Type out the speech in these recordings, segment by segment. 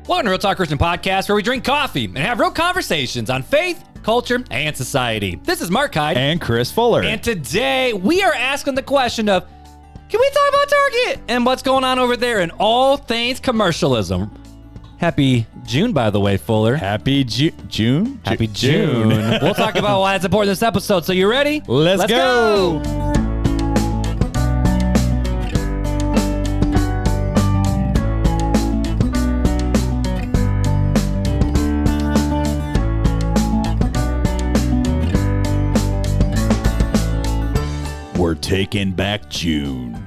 Welcome to Real Talk Christian Podcast, where we drink coffee and have real conversations on faith, culture, and society. This is Marc Hyde. And Chris Fuller. And today, we are asking the question of, can we talk about Target and what's going on over there in all things commercialism? Happy June, by the way, Fuller. Happy June? Happy June. We'll talk about why it's important in this episode. So you ready? Let's go. We're taking back June.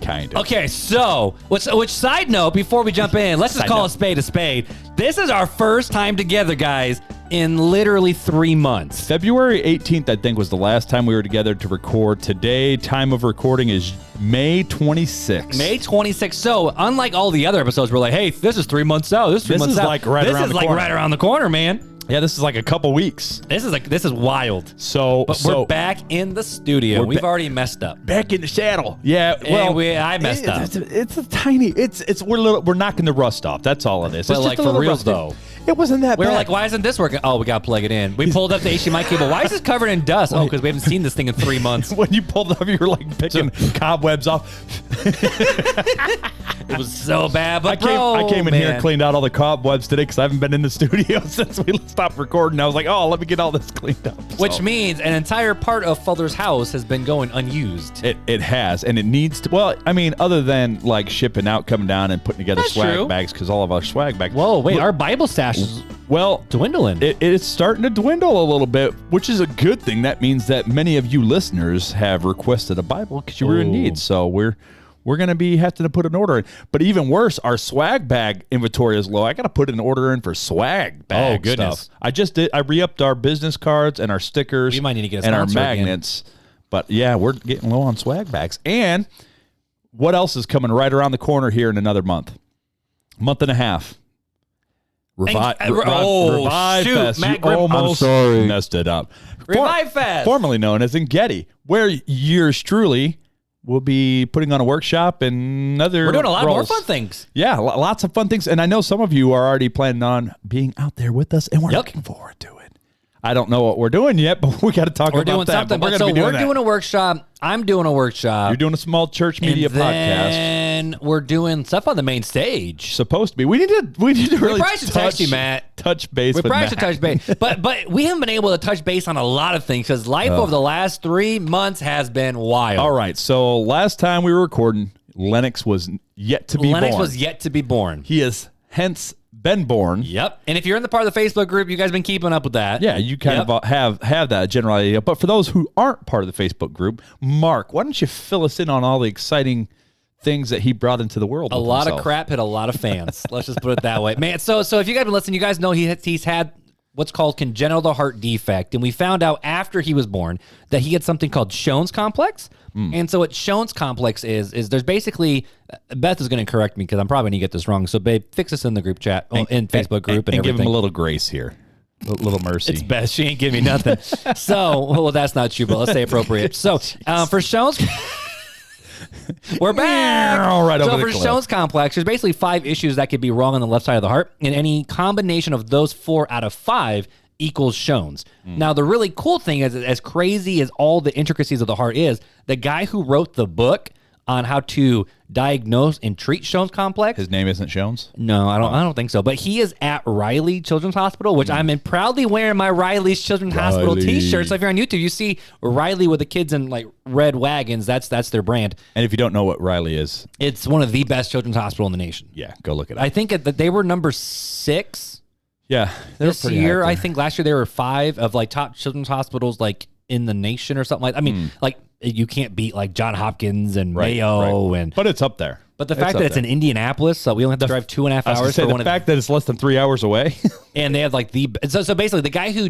Kind of. Okay, so, which side note, before we jump in, let's just call a spade a spade. This is our first time together, guys, in literally 3 months. February 18th, I think, was the last time we were together to record. Today, time of recording is May 26th. May 26th. So, unlike all the other episodes, we're like, hey, this is 3 months out. This is 3 months out. Like right around the corner. right around the corner, man. Yeah, this is like a couple weeks. This is wild. But we're back in the studio. We've already messed up. Back in the saddle. Yeah, well, I messed up. It's a tiny. We're knocking the rust off. That's all it is. But it's like just for real though. It wasn't that we bad. were like, why isn't this working? Oh, we got to plug it in. We pulled up the HDMI cable. Why is this covered in dust? Oh, because we haven't seen this thing in 3 months. When you pulled up, you were like picking cobwebs off. It was so bad. But I came in here and cleaned out all the cobwebs today because I haven't been in the studio since we stopped recording. I was like, oh, let me get all this cleaned up. Which means an entire part of Fuller's house has been going unused. It has, and it needs to. Well, I mean, other than like shipping out, coming down, and putting together swag bags, because all of our swag bags. Whoa, wait, our Bible stash is dwindling. It's starting to dwindle a little bit, which is a good thing. That means that many of you listeners have requested a Bible because you were in need. So we're going to be having to put an order in. But even worse, our swag bag inventory is low. I got to put an order in for swag bag goodness. stuff. I re-upped our business cards and our stickers. You might need to get a and our sponsor magnets. Again. But yeah, we're getting low on swag bags. And what else is coming right around the corner here in another month and a half? Revive Fest. Matt, I'm sorry. Messed it up. Revive Fest. Formerly known as Engedi, where yours truly will be putting on a workshop and other We're doing a lot roles. more fun things. Yeah, lots of fun things. And I know some of you are already planning on being out there with us, and we're looking forward to it. I don't know what we're doing yet, but we got to talk about that. We're doing something. We're doing a workshop. I'm doing a workshop. You're doing a small church media podcast. And we're doing stuff on the main stage. Supposed to be. We need to really touch base. We probably should touch base. But we haven't been able to touch base on a lot of things because life over the last 3 months has been wild. All right. So last time we were recording, Lennox was yet to be born. He is hence been born. Yep. And if you're in the part of the Facebook group, you guys been keeping up with that. Yeah, you kind of have that general idea. But for those who aren't part of the Facebook group, Mark, why don't you fill us in on all the exciting things that he brought into the world? A lot of crap hit a lot of fans. Let's just put it that way. Man, so if you guys been listening, you guys know he's had what's called congenital heart defect. And we found out after he was born that he had something called Schoen's complex. And so what Schoen's complex is there's basically, Beth is going to correct me because I'm probably going to get this wrong. So babe, fix this in the group chat, in Facebook group and everything. Give him a little grace here. A little mercy. It's Beth. She ain't giving me nothing. So, well, that's not true, but let's say appropriate. So for Schoen's... We're back. So for Schoen's complex, there's basically 5 issues that could be wrong on the left side of the heart, and any combination of those 4 out of 5 equals Schoen's. Now, the really cool thing is, as crazy as all the intricacies of the heart is, the guy who wrote the book on how to diagnose and treat Schoen's complex. His name isn't Schoen's? No, I don't think so. But he is at Riley Children's Hospital, which I'm proudly wearing my Riley's Children's Hospital t-shirt. So if you're on YouTube, you see Riley with the kids in like red wagons. That's their brand. And if you don't know what Riley is, it's one of the best children's hospital in the nation. Yeah, go look it up. I think that they were number 6. Yeah, this year. I think last year they were 5 of like top children's hospitals like in the nation or something like. I mean, like you can't beat like John Hopkins and Mayo and. But it's up there. But the fact that it's in Indianapolis, so we only have to drive 2.5 hours for one. The fact that it's less than 3 hours away, and they have like so basically the guy who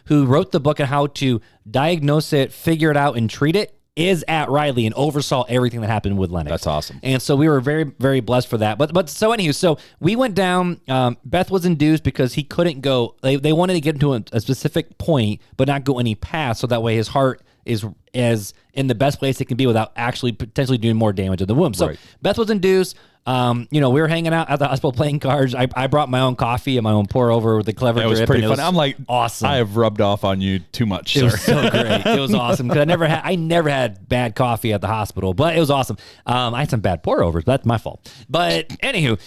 who wrote the book on how to diagnose it, figure it out, and treat it is at Riley and oversaw everything that happened with Lennox. That's awesome. And so we were very, very blessed for that. But so anywho, so we went down. Beth was induced because he couldn't go. They wanted to get him to a specific point, but not go any past, so that way his heart is as in the best place it can be without actually potentially doing more damage in the womb. So Beth was induced. We were hanging out at the hospital playing cards. I brought my own coffee and my own pour over with the clever drip. It was pretty fun. I'm like, awesome. I have rubbed off on you too much, sir. It was so great. It was awesome because I never had bad coffee at the hospital, but it was awesome. I had some bad pour overs. But that's my fault. But anywho,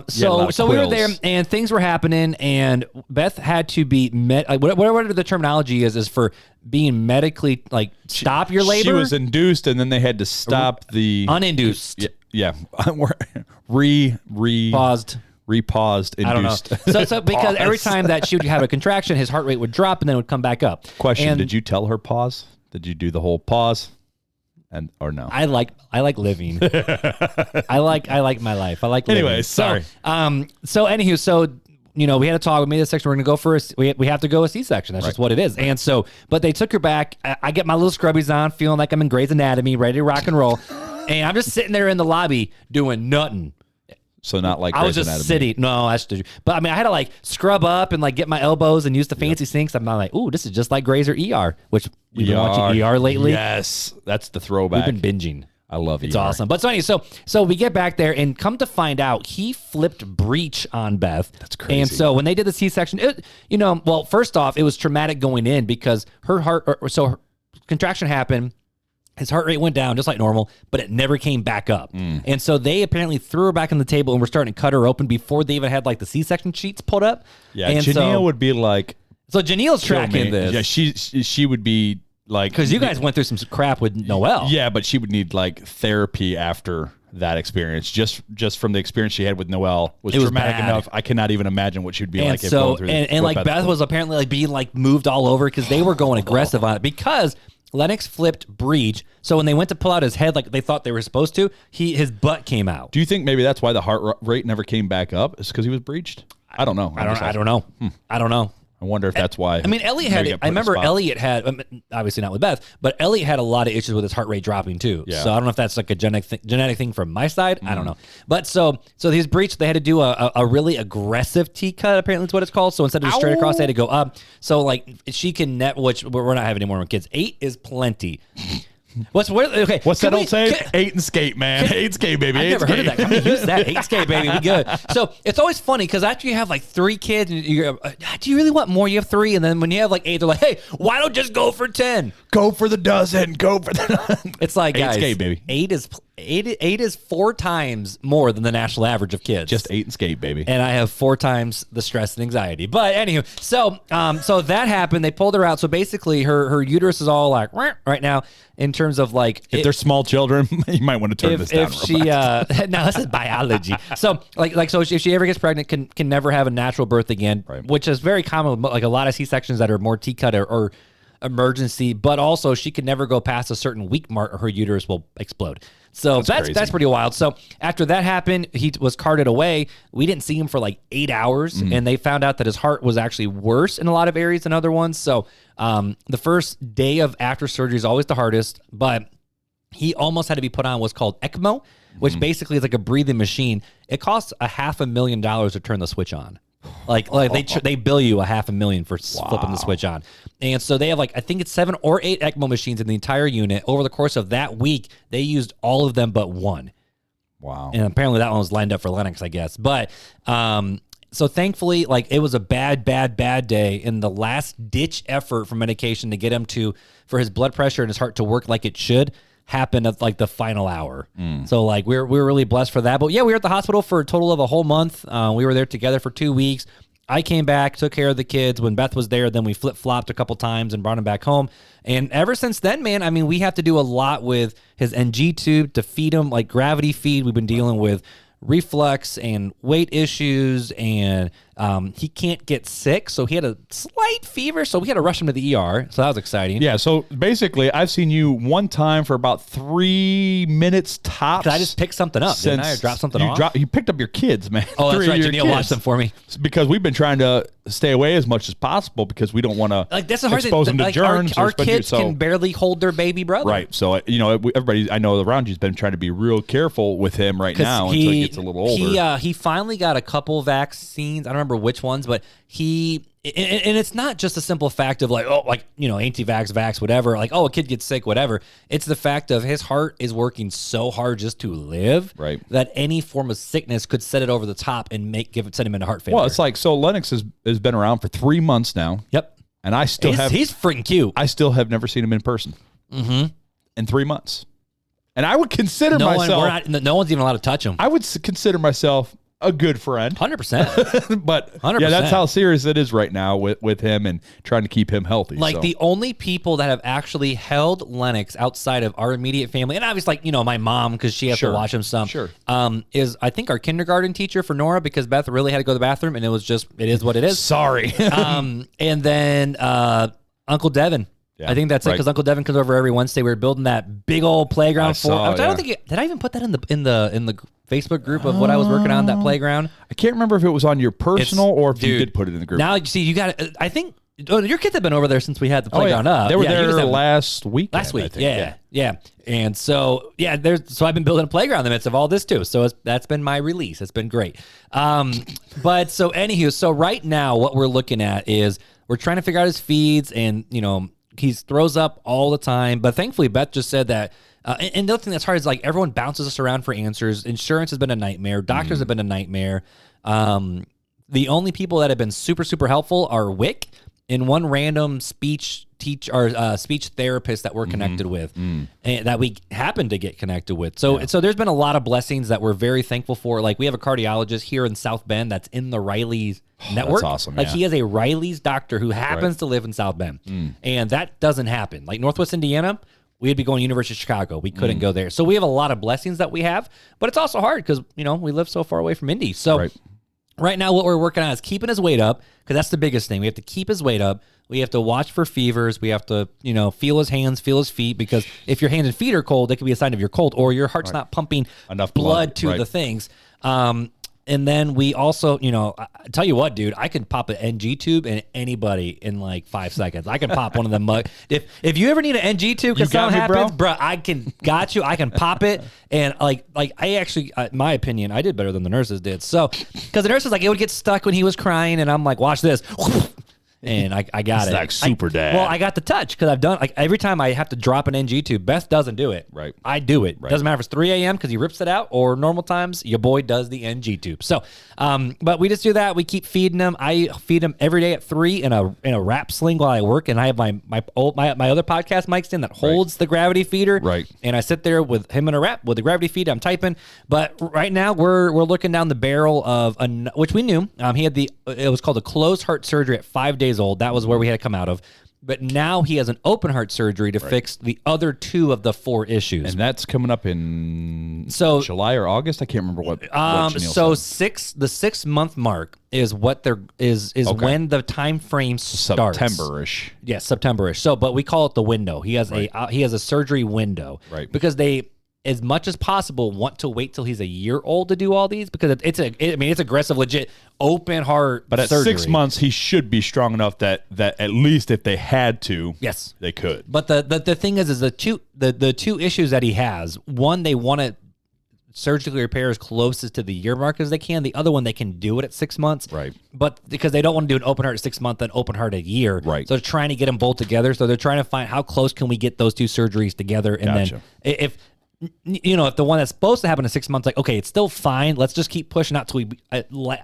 so we were there and things were happening, and Beth had to be whatever the terminology is for being medically stop your labor. She was induced, and then they had to stop the uninduced. Yeah. Paused. Repaused, induced. I don't know. So because every time that she would have a contraction, his heart rate would drop and then it would come back up. Question: did you tell her pause? Did you do the whole pause? Or no? I like living. I like my life. I like living. Anyway, sorry. We had a talk. We made a section. We're going to go for we have to go a C-section. That's just what it is. And so, but they took her back. I get my little scrubbies on, feeling like I'm in Grey's Anatomy, ready to rock and roll. And I'm just sitting there in the lobby doing nothing. So not like I was just sitting. No, that's just. But I mean, I had to scrub up and get my elbows and use the fancy sinks. I'm not like, ooh, this is just like Grey's or ER, which we've been watching ER lately. Yes, that's the throwback. We've been binging. I love it. It's awesome. But so we get back there and come to find out he flipped breech on Beth. That's crazy. And so when they did the C-section, first off, it was traumatic going in because her contraction happened. His heart rate went down just like normal, but it never came back up. And so they apparently threw her back on the table and were starting to cut her open before they even had the C-section sheets pulled up. Yeah, and Janelle would be like... So Janelle's tracking this. Yeah, she would be like... Because you guys went through some crap with Noelle. Yeah, but she would need therapy after that experience. Just from the experience she had with Noelle was traumatic enough. I cannot even imagine what she would be like. So, Beth was apparently being moved all over because they were going aggressive on it because... Lennox flipped breech, so when they went to pull out his head like they thought they were supposed to, his butt came out. Do you think maybe that's why the heart rate never came back up? Is because he was breached? I don't know. I don't know. I don't know. I wonder if that's why. I mean, Elliot had. I remember Elliot had, obviously not with Beth, but Elliot had a lot of issues with his heart rate dropping too. Yeah. So I don't know if that's a genetic thing from my side. I don't know. But so his breech, they had to do a really aggressive T cut. Apparently, that's what it's called. So instead of just straight across, they had to go up. So she can which we're not having any more kids. 8 is plenty. What's that old saying? 8 and skate, man. 8 skate, baby. I've never heard of that. I'm gonna use that. 8 skate, baby. We good. So it's always funny because after you have 3 kids, and you're, do you really want more? You have 3, and then when you have 8, they're like, hey, why don't just go for 10? Go for the dozen. Go for the. It's like, 8 guys, skate, baby. 8 is 4 times more than the national average of kids. Just 8 and skate, baby. And I have 4 times the stress and anxiety. But anywho, so that happened. They pulled her out. So basically, her uterus is all right now in terms of if they're small children, you might want to turn this down. If she no, this is biology. So so if she ever gets pregnant, can never have a natural birth again, right. Which is very common with a lot of C-sections that are more T-cut or emergency, but also she can never go past a certain week mark or her uterus will explode. So that's pretty wild. So after that happened, he was carted away. We didn't see him for 8 hours, and they found out that his heart was actually worse in a lot of areas than other ones. So the first day of after surgery is always the hardest, but he almost had to be put on what's called ECMO, which basically is like a breathing machine. It costs $500,000 to turn the switch on. They bill you $500,000 for flipping the switch on. And so they have I think it's 7 or 8 ECMO machines in the entire unit. Over the course of that week, they used all of them but one. Wow. And apparently that one was lined up for Lennox, I guess. But so thankfully, it was a bad day, in the last ditch effort for medication to get him for his blood pressure and his heart to work like it should happened at the final hour. So we're really blessed for that. But yeah, we were at the hospital for a total of a whole month. We were there together for 2 weeks. I came back, took care of the kids. When Beth was there, then we flip-flopped a couple times and brought him back home. And ever since then, man, I mean, we have to do a lot with his NG tube to feed him, gravity feed. We've been dealing with reflux and weight issues, and he can't get sick, so he had a slight fever, so we had to rush him to the ER, so that was exciting. Yeah, so basically, I've seen you one time for about 3 minutes tops. I just picked something up, didn't I? Or dropped something off? You picked up your kids, man. Oh, that's right. Janelle watched them for me. Because we've been trying to stay away as much as possible because we don't want to expose them to germs. Our kids can barely hold their baby brother. Right, so everybody I know around you's been trying to be real careful with him right now until he gets a little older. He finally got a couple vaccines. I don't remember remember which ones, but and it's not just a simple fact of like, oh, like, anti-vax, vax, whatever. Like, oh, a kid gets sick, whatever. It's the fact of his heart is working so hard just to live that any form of sickness could set it over the top and send him into heart failure. Well, it's like, so Lennox has been around for 3 months now. Yep. And I still he's freaking cute. I still have never seen him in person. In 3 months. And I would consider myself. No one's even allowed to touch him. I would consider myself a good friend. 100%. But 100%. yeah, that's how serious it is right now with him and trying to keep him healthy. Like the only people that have actually held Lennox outside of our immediate family, and obviously, like, my mom, because she has to watch him some, is I think our kindergarten teacher for Nora, because Beth really had to go to the bathroom, and it is what it is. Sorry. And then Uncle Devin. Yeah, I think that's it, because Uncle Devin comes over every Wednesday. We were building that big old playground I don't think did I even put that in the Facebook group of what I was working on, that playground? I can't remember if it was on your personal or if you did put it in the group. Now, you see, you got it. I think your kids have been over there since we had the playground up. They were there last week. Last week, yeah. And so, so I've been building a playground in the midst of all this too. So that's been my release. It's been great. But so anywho, so right now what we're looking at is we're trying to figure out his feeds, and he throws up all the time. But thankfully, Beth just said that. And the other thing that's hard is, like, everyone bounces us around for answers. Insurance has been a nightmare. Doctors have been a nightmare. The only people that have been super, super helpful are Wick and one random speech therapist that we're connected with, and that we happen to get connected with. So there's been a lot of blessings that we're very thankful for. Like, we have a cardiologist here in South Bend that's in the Riley's network. That's awesome. Like, he is a Riley's doctor who happens to live in South Bend, and that doesn't happen. Like, Northwest Indiana, we'd be going to University of Chicago. We couldn't go there. So we have a lot of blessings that we have, but it's also hard because, we live so far away from Indy. So right now what we're working on is keeping his weight up, because that's the biggest thing. We have to keep his weight up. We have to watch for fevers. We have to, feel his hands, feel his feet, because if your hands and feet are cold, that could be a sign of you're cold, or your heart's not pumping enough blood to the things. And then we also, I tell you what, dude, I can pop an NG tube in anybody in like 5 seconds. I can pop one of them. If you ever need an NG tube because something happens, bro, I can pop it. And like I actually, my opinion, I did better than the nurses did. So, because the nurses, like, it would get stuck when he was crying, and I'm like, watch this. And I got it. Like super dad. Well, I got the touch, because I've done, like, every time I have to drop an NG tube, Beth doesn't do it. Right. I do it. Doesn't matter if it's 3 a.m. because he rips it out, or normal times, your boy does the NG tube. So, but we just do that. We keep feeding him. I feed him every day at 3 in a wrap sling while I work, and I have my other podcast mic stand that holds the gravity feeder. Right. And I sit there with him in a wrap with the gravity feed. I'm typing. But right now we're looking down the barrel of which we knew. He had it was called a closed heart surgery at 5 days old. That was where we had to come out of. But now he has an open heart surgery to fix the other 2 of the 4 issues. And that's coming up in July or August. I can't remember what. So the 6 month mark is what is when the time frame starts. September-ish. Yes, September-ish. So, but we call it the window. He has a surgery window. Right. Because they, as much as possible, want to wait till he's a year old to do all these, because it's aggressive, legit open heart. But at surgery. 6 months, he should be strong enough that at least if they had to, yes, they could. But the thing is the two issues that he has. One, they want to surgically repair as closest to the year mark as they can. The other one, they can do it at 6 months. Right. But because they don't want to do an open heart at 6 months and open heart a year. Right. So they're trying to get them both together. So they're trying to find how close can we get those 2 surgeries together. And then if the one that's supposed to happen in 6 months, like, okay, it's still fine. Let's just keep pushing out till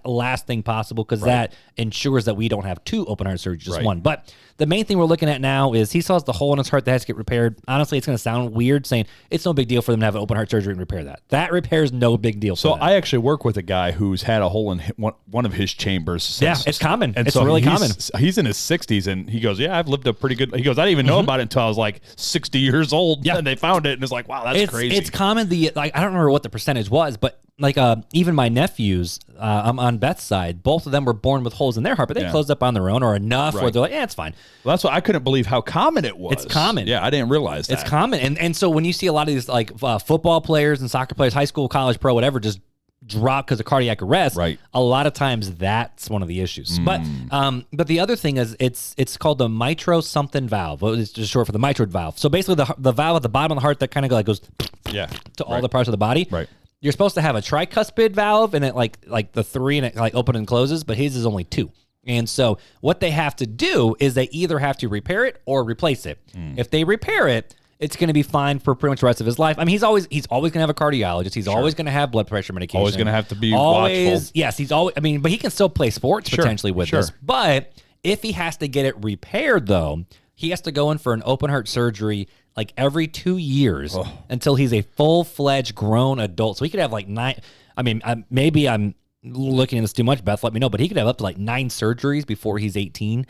last thing possible, because that ensures that we don't have 2 open heart surgeries, just one. But the main thing we're looking at now is he still has the hole in his heart that has to get repaired. Honestly, it's going to sound weird saying it's no big deal for them to have an open heart surgery and repair that. That repair is no big deal. So I actually work with a guy who's had a hole in one of his chambers. Since, it's common. And it's so really common. He's in his 60s, and he goes, "Yeah, I've lived a pretty good." He goes, "I didn't even know about it until I was like 60 years old." Yeah, and they found it, and it's like, "Wow, that's crazy." It's common. I don't remember what the percentage was, but like even my nephews, I'm on Beth's side, both of them were born with holes in their heart, but they closed up on their own or enough where they're like, it's fine. Well, that's why I couldn't believe how common it was. It's common. Yeah, I didn't realize that. It's common. And so when you see a lot of these like football players and soccer players, high school, college, pro, whatever, just drop because of cardiac arrest, a lot of times that's one of the issues. But the other thing is it's called the mitro something valve. Well, it's just short for the mitral valve. So basically the valve at the bottom of the heart that kind of goes to all the parts of the body. Right. you're supposed to have a tricuspid valve, and it like the 3 and it like open and closes, but his is only 2. And so what they have to do is they either have to repair it or replace it. If they repair it, it's going to be fine for pretty much the rest of his life. I mean, he's always going to have a cardiologist. He's always going to have blood pressure medication. Always going to have to be watchful. Yes, he's always. I mean, but he can still play sports potentially with this. But if he has to get it repaired, though, he has to go in for an open heart surgery like every 2 years until he's a full-fledged grown adult. So he could have like 9. I mean, maybe I'm looking at this too much, Beth, let me know, but he could have up to like 9 surgeries before he's 18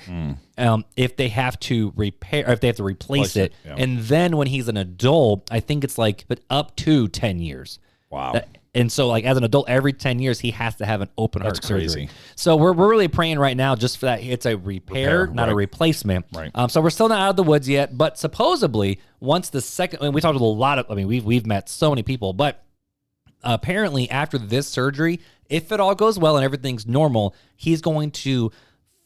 if they have to repair, or if they have to replace it. Yeah. And then when he's an adult, I think it's like up to 10 years. Wow. And so like as an adult, every 10 years, he has to have an open heart surgery. So we're really praying right now just for that. It's a repair not a replacement. Right. So we're still not out of the woods yet, but supposedly once the second, and we talked with a lot of, I mean, we've met so many people, but apparently after this surgery, if it all goes well and everything's normal, he's going to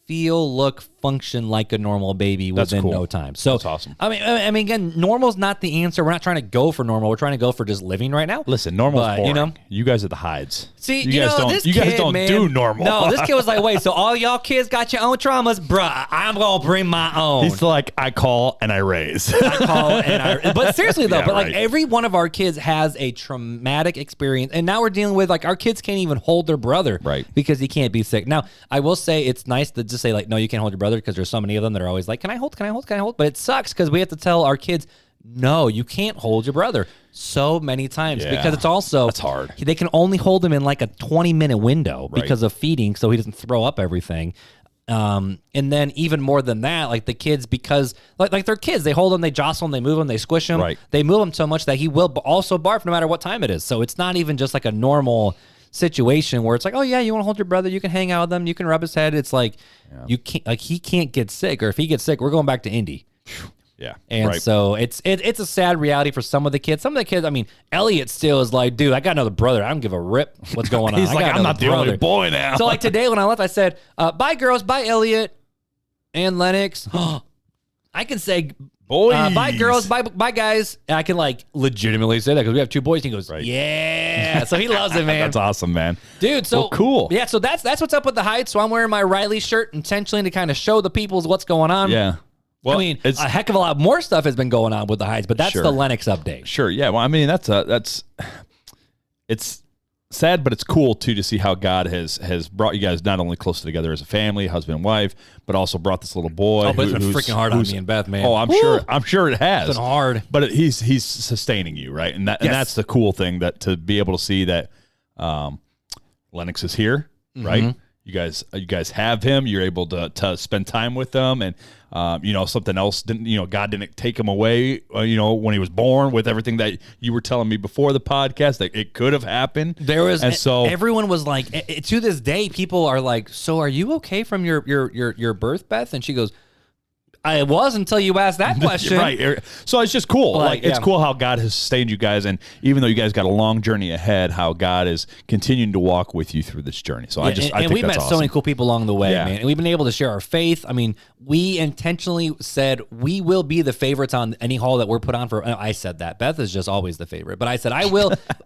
feel, look, function like a normal baby within no time. So that's awesome. I mean, again, normal's not the answer. We're not trying to go for normal. We're trying to go for just living right now. Listen, normal's boring. You know, you guys are the Hydes. See, you guys don't do normal. No, this kid was like, wait, so all y'all kids got your own traumas, bruh? I'm gonna bring my own. He's like, I call and I raise. But seriously though, like every one of our kids has a traumatic experience, and now we're dealing with like our kids can't even hold their brother, because he can't be sick. Now, I will say it's nice to just say like, no, you can't hold your brother, because there's so many of them that are always like, can I hold? But it sucks because we have to tell our kids, no, you can't hold your brother so many times because it's also that's hard. They can only hold him in like a 20-minute window because of feeding, so he doesn't throw up everything. And then even more than that, like the kids, because like they're kids, they hold them, they jostle them, they move them, they squish them, they move them so much that he will also barf no matter what time it is. So it's not even just like a normal situation where it's like, oh yeah, you want to hold your brother, you can hang out with him, you can rub his head. It's like you can't, like he can't get sick, or if he gets sick, we're going back to Indy. Yeah. And so it's a sad reality for some of the kids. Some of the kids, I mean, Elliot still is like, dude, I got another brother. I don't give a rip what's going on. He's like, I'm not the only boy now. So like today when I left, I said, bye girls, bye Elliot and Lennox. I can say, boys, bye girls, bye guys. And I can like legitimately say that because we have 2 boys. And he goes, yeah. So he loves it, man. That's awesome, man. Dude, so cool. Yeah, so that's what's up with the Hyde. So I'm wearing my Riley shirt intentionally to kind of show the peoples what's going on. Yeah. Well, I mean, a heck of a lot more stuff has been going on with the Hydes, but that's the Lennox update. Sure, yeah. Well, I mean, it's sad, but it's cool too to see how God has brought you guys not only closer together as a family, husband and wife, but also brought this little boy. Oh, but it's been freaking hard on me and Beth, man. Oh, I'm sure it has. It's been hard, but he's sustaining you, right? And that's the cool thing, that to be able to see that Lennox is here, right? You guys have him. You're able to spend time with them, and something else didn't. God didn't take him away. When he was born, with everything that you were telling me before the podcast, that it could have happened. There was, and so everyone was like, to this day, people are like, "So are you okay from your birth, Beth?" And she goes, I was until you asked that question. Right. So it's just cool. It's cool how God has sustained you guys. And even though you guys got a long journey ahead, how God is continuing to walk with you through this journey. So I think we've met awesome. So many cool people along the way, man. And we've been able to share our faith. I mean, we intentionally said we will be the favorites on any hall that we're put on for. I said that. Beth is just always the favorite. But I said,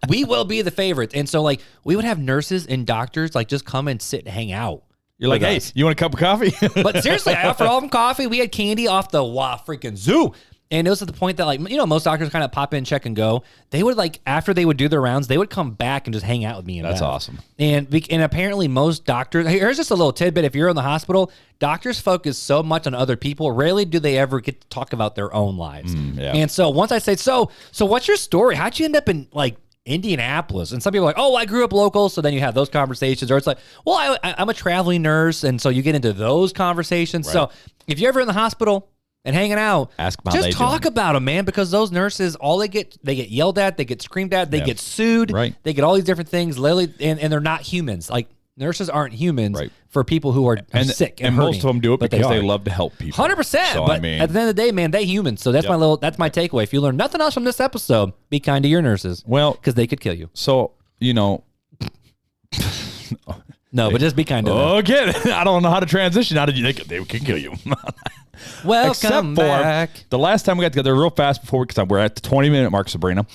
we will be the favorites. And so we would have nurses and doctors just come and sit and hang out. You're like, hey, you want a cup of coffee? But seriously, I offered all of them coffee. We had candy off the freaking zoo. And it was at the point that, most doctors kind of pop in, check, and go. They would, after they would do their rounds, they would come back and just hang out with me. That's awesome. And apparently most doctors, here's just a little tidbit. If you're in the hospital, doctors focus so much on other people. Rarely do they ever get to talk about their own lives. And so once I say, so what's your story? How'd you end up in, Indianapolis? And some people are like, oh, I grew up local. So then you have those conversations, or it's like, well, I'm a traveling nurse. And so you get into those conversations. Right. So if you're ever in the hospital and hanging out, just talk about them, man, because those nurses, they get yelled at, they get screamed at, they get sued, they get all these different things, literally, and they're not humans. Nurses aren't humans for people who are sick and hurting, most of them do it because they love to help people. 100%. So, but at the end of the day, man, they humans. So that's that's my takeaway. If you learn nothing else from this episode, be kind to your nurses. Well, because they could kill you. So no, but just be kind to them. Okay, I don't know how to transition. They can kill you. Welcome back. The last time we got together, real fast before, because we're at the 20-minute mark, Sabrina.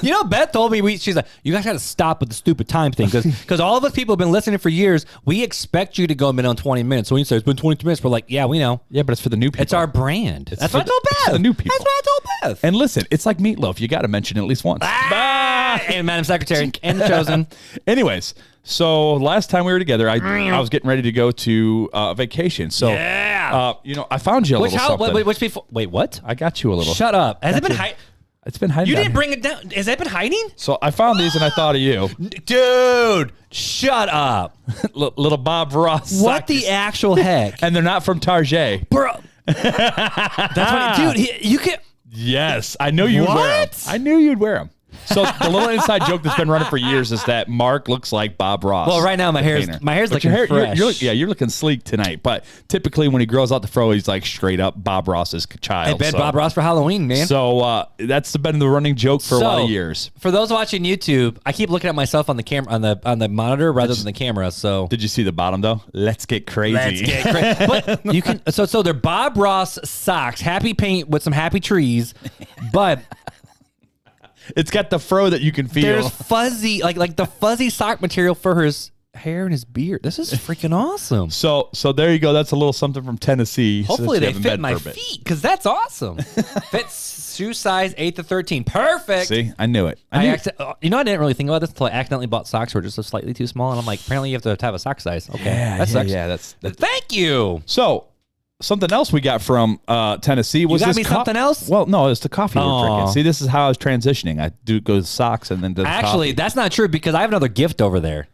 You know, Beth told me, she's like, you guys got to stop with the stupid time thing because all of us people have been listening for years. We expect you to go a minute on 20 minutes. So when you say it's been 22 minutes, we're like, yeah, we know. Yeah, but it's for the new people. It's our brand. That's what I told Beth. For the new people. That's what I told Beth. And listen, it's like meatloaf. You got to mention it at least once. And Madam Secretary and Chosen. Anyways, so last time we were together, I was getting ready to go to vacation. So, I found you a little something. Wait, what? I got you a little. Shut up. Has it been hiding? It's been hiding. You down didn't here. bring it down. Has that been hiding? So I found these and I thought of you. Dude, shut up. Little Bob Ross. What the actual heck? And they're not from Target. Bro. That's funny. Dude, you can. Yes, I knew you'd wear them. I knew you'd wear them. So the little inside joke that's been running for years is that Mark looks like Bob Ross. Well, right now my hair's looking fresh. You're looking sleek tonight. But typically when he grows out the fro, he's like straight up Bob Ross's child. I bet Bob Ross for Halloween, man. So that's been the running joke for a lot of years. For those watching YouTube, I keep looking at myself on the camera on the monitor rather than the camera. So did you see the bottom though? Let's get crazy. But you can so they're Bob Ross socks, happy paint with some happy trees, but. It's got the fro that you can feel. There's fuzzy, like the fuzzy sock material for his hair and his beard. This is freaking awesome. So there you go. That's a little something from Tennessee. Hopefully they fit my feet because that's awesome. Fits shoe size 8 to 13. Perfect. See, I knew it. I didn't really think about this until I accidentally bought socks that were just slightly too small, and I'm like, apparently you have to have a sock size. Okay, that sucks. Yeah, that's. Thank you. So. Something else we got from Tennessee was you got me something else? Well, no, it's the coffee we're drinking. See, this is how I was transitioning. I do go to socks and then to Actually, coffee. That's not true because I have another gift over there.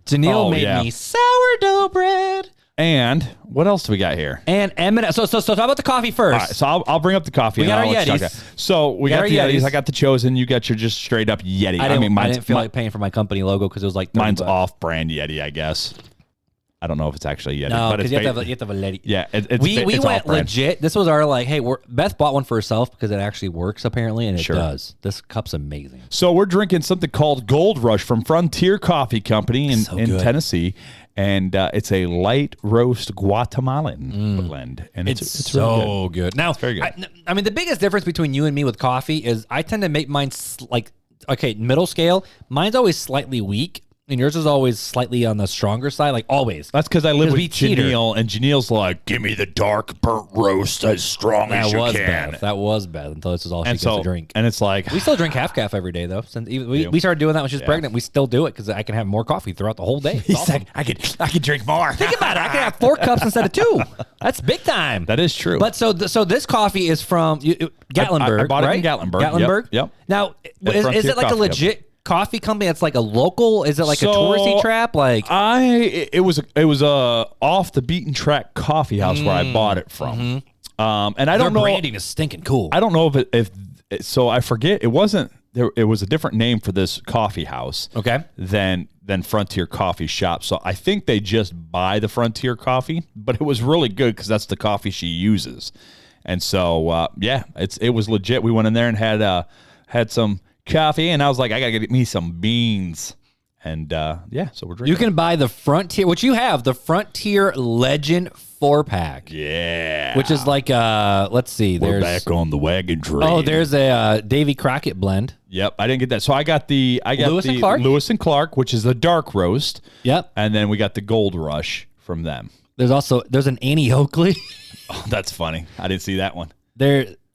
Janelle made me sourdough bread. And what else do we got here? And M&M. So talk about the coffee first. All right, so I'll bring up the coffee. We got our Yetis. So we got the Yetis. I got the Chosen. You got your just straight up Yeti. I didn't feel like paying for my company logo because it was like mine's off-brand Yeti, I guess. I don't know if it's actually Yeti. No, because you have to have a Yeti. Yeah, we went legit. This was our hey, Beth bought one for herself because it actually works apparently, and it does. This cup's amazing. So we're drinking something called Gold Rush from Frontier Coffee Company in Tennessee, and it's a light roast Guatemalan blend, and it's so really good. Now, it's very good. I mean, the biggest difference between you and me with coffee is I tend to make mine middle scale. Mine's always slightly weak. And yours is always slightly on the stronger side, like always. That's because I live with Janelle, and Janelle's like, give me the dark burnt roast as strong as you can. That was bad until this is all she gets to drink. And it's like... We still drink half calf every day, though. Since we started doing that when she was pregnant. We still do it because I can have more coffee throughout the whole day. He's like, I could drink more. Think about it. I can have 4 cups instead of 2. That's big time. That is true. But so this coffee is from Gatlinburg, I bought it right? in Gatlinburg. Gatlinburg? Yep. Now, is it like a legit... coffee company that's like a local? Is it like a touristy trap? Like it was a off the beaten track coffee house where I bought it from. And I don't know, branding is stinking cool. I don't know if so I forget it wasn't there. It was a different name for this coffee house. Okay. Than Frontier Coffee Shop. So I think they just buy the Frontier coffee, but it was really good because that's the coffee she uses. And so it was legit. We went in there and had some coffee, and I was like, I gotta get me some beans, and so we're drinking. You can buy the Frontier, which you have, the Frontier Legend 4-pack. Yeah, which is like let's see, we're back on the wagon train. Oh, there's a Davy Crockett blend. Yep, I didn't get that, so I got Lewis and Clark? Lewis and Clark, which is the dark roast. Yep, and then we got the Gold Rush from them. There's an Annie Oakley. Oh, that's funny. I didn't see that one.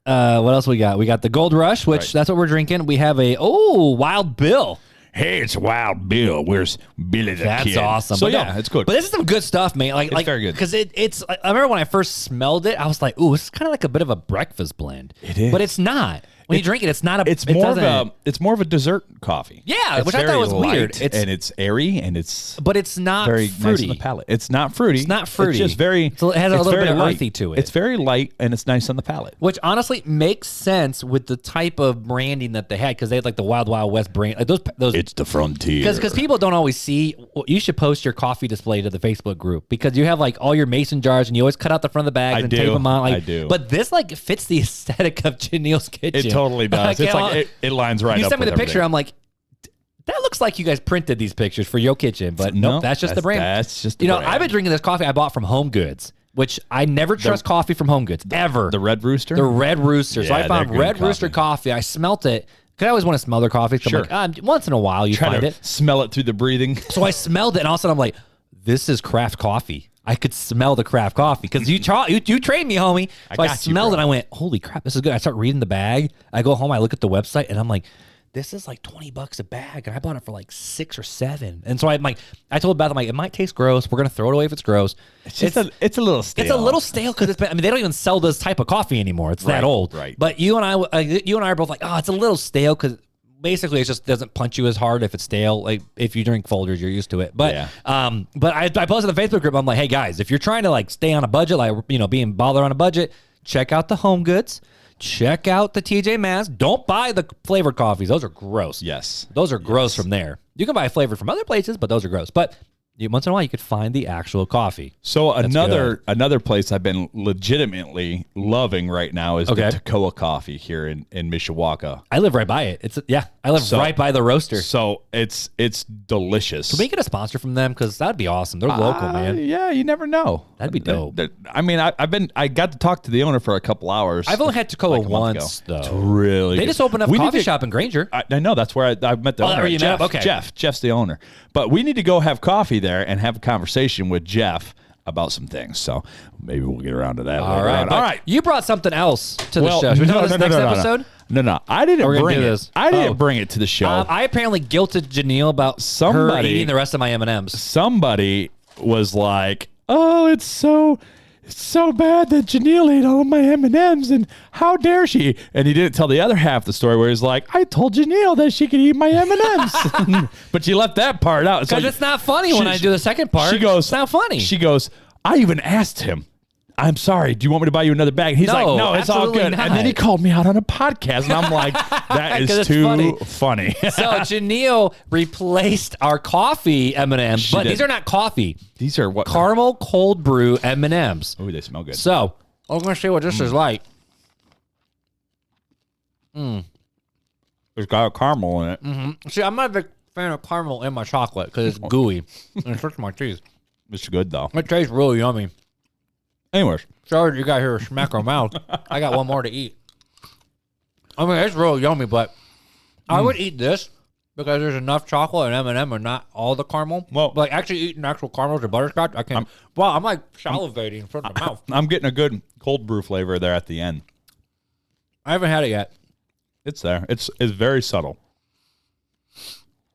What else we got? We got the Gold Rush, which that's what we're drinking. We have a Wild Bill. Hey, it's Wild Bill. Where's Billy the Kid? That's awesome. So it's good. But this is some good stuff, man. It's very good because it's. I remember when I first smelled it, I was like, "Ooh, this is kind of like a bit of a breakfast blend." It is, but it's not. When you drink it, it's not a. It's more of a dessert coffee. Yeah, which I thought was weird. It's airy and but it's not very fruity. Nice on the palate. It's not fruity. It's not fruity. It's just very. So it has a little bit of light. earthy to it. It's very light and it's nice on the palate. Which honestly makes sense with the type of branding that they had because they had like the Wild Wild West brand. Like those. It's the Frontier. Because people don't always see. You should post your coffee display to the Facebook group because you have like all your mason jars and you always cut out the front of the bags and tape them on. Like, I do. But this like fits the aesthetic of Janelle's kitchen. It totally does. It's like it lines right up. You sent me the with picture. everything. I'm like, that looks like you guys printed these pictures for your kitchen, but nope, that's just the brand. That's just the brand. I've been drinking this coffee I bought from Home Goods, which I never trust coffee from Home Goods ever. The Red Rooster. The Red Rooster. So Yeah, I found they're good Red Rooster coffee. I smelt it. because I always want to smell their coffee. So Sure. I'm like, once in a while you find it. Smell it through the breathing. So I smelled it, and all of a sudden I'm like, this is craft coffee. I could smell the craft coffee because you trained me, homie. So I smelled it, and I went, holy crap, this is good. I start reading the bag. I go home, I look at the website, and I'm like, this is like $20 a bag, and I bought it for like 6 or 7. And so I told Beth, I'm like, it might taste gross. We're gonna throw it away if it's gross. It's a little stale. It's a little stale because they don't even sell this type of coffee anymore. It's that old. Right. But you and I are both like, oh, it's a little stale because basically it just doesn't punch you as hard if it's stale. Like if you drink Folgers, you're used to it. But but I posted in the Facebook group. I'm like, hey guys, if you're trying to like stay on a budget, like being bothered on a budget, check out the Home Goods. Check out the TJ Maxx. Don't buy the flavored coffees. Those are gross. Yes. Those are gross from there. You can buy flavored from other places, but those are gross. But once in a while, you could find the actual coffee. So another place I've been legitimately loving right now is the Toccoa Coffee here in Mishawaka. I live right by it. I live right by the roaster. So it's delicious. Can we get a sponsor from them? Because that'd be awesome. They're local, man. Yeah, you never know. That'd be dope. I mean, I got to talk to the owner for a couple hours. I've only had Toccoa once, though. It's really They good. just opened up a coffee shop in Granger. I know. That's where I met the owner. Jeff. Okay. Jeff's the owner. But we need to go have coffee there and have a conversation with Jeff about some things. So maybe we'll get around to that later on. All right. You brought something else to the show. Should we talk about this next episode? No. I didn't bring it. I didn't bring it to the show. I apparently guilted Janelle about her eating the rest of my M&Ms. Somebody was like, oh, it's so bad that Janelle ate all of my M&Ms, and how dare she? And he didn't tell the other half of the story where he's like, I told Janelle that she could eat my M&Ms. But she left that part out. Because it's not funny when I do the second part. She goes, it's not funny. She goes, I even asked him, I'm sorry, do you want me to buy you another bag? He's like, no, it's all good. Not. And then he called me out on a podcast, and I'm like, that is too funny. So Janelle replaced our coffee M&Ms, but these are not coffee. These are what? Caramel cold brew M&Ms. Oh, they smell good. So I'm going to see what this is like. It's got a caramel in it. Mm-hmm. See, I'm not a big fan of caramel in my chocolate because it's gooey. And it hurts my teeth. It's good, though. It tastes really yummy. Anyways. Sorry you got here to smack our mouth. I got one more to eat. I mean, it's really yummy, but I would eat this because there's enough chocolate and M&M and not all the caramel. Well, like actually eating actual caramels or butterscotch, I can. I'm like salivating from the mouth. I'm getting a good cold brew flavor there at the end. I haven't had it yet. It's there. It's very subtle.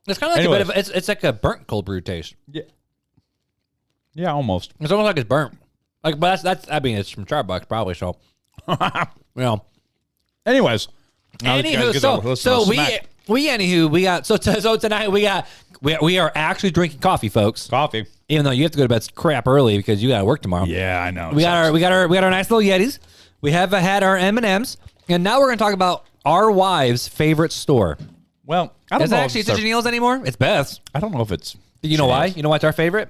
It's kind of like a bit of it's like a burnt cold brew taste. Yeah, almost. It's almost like it's burnt. Like, but that's. I mean, it's from Starbucks probably. So, Anyways, so tonight we are actually drinking coffee, folks. Coffee. Even though you have to go to bed crap early because you got to work tomorrow. Yeah, I know. We got our nice little Yetis. We have had our M&Ms, and now we're going to talk about our wives' favorite store. Well, I don't know. Is it actually Janelle's anymore? It's Beth's. I don't know if it's. You know why? You know why it's our favorite?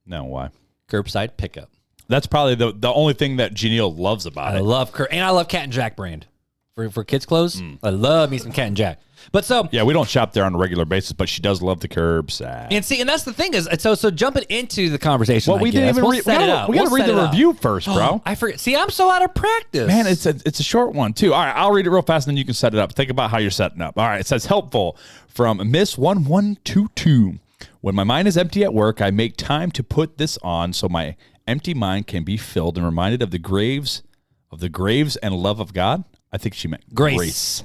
No, why? Curbside pickup. That's probably the only thing that Janelle loves about it. I love Cat and Jack brand for kids' clothes. I love me some Cat and Jack. But so yeah, we don't shop there on a regular basis, but she does love the curbside. And that's the thing is so jumping into the conversation. Well, we didn't even read. We got to read the review first, bro. I forget. See, I'm so out of practice. Man, it's a short one too. All right, I'll read it real fast, and then you can set it up. Think about how you're setting up. All right, it says helpful from Miss 1122. When my mind is empty at work, I make time to put this on so my empty mind can be filled and reminded of the graves and love of God. I think she meant grace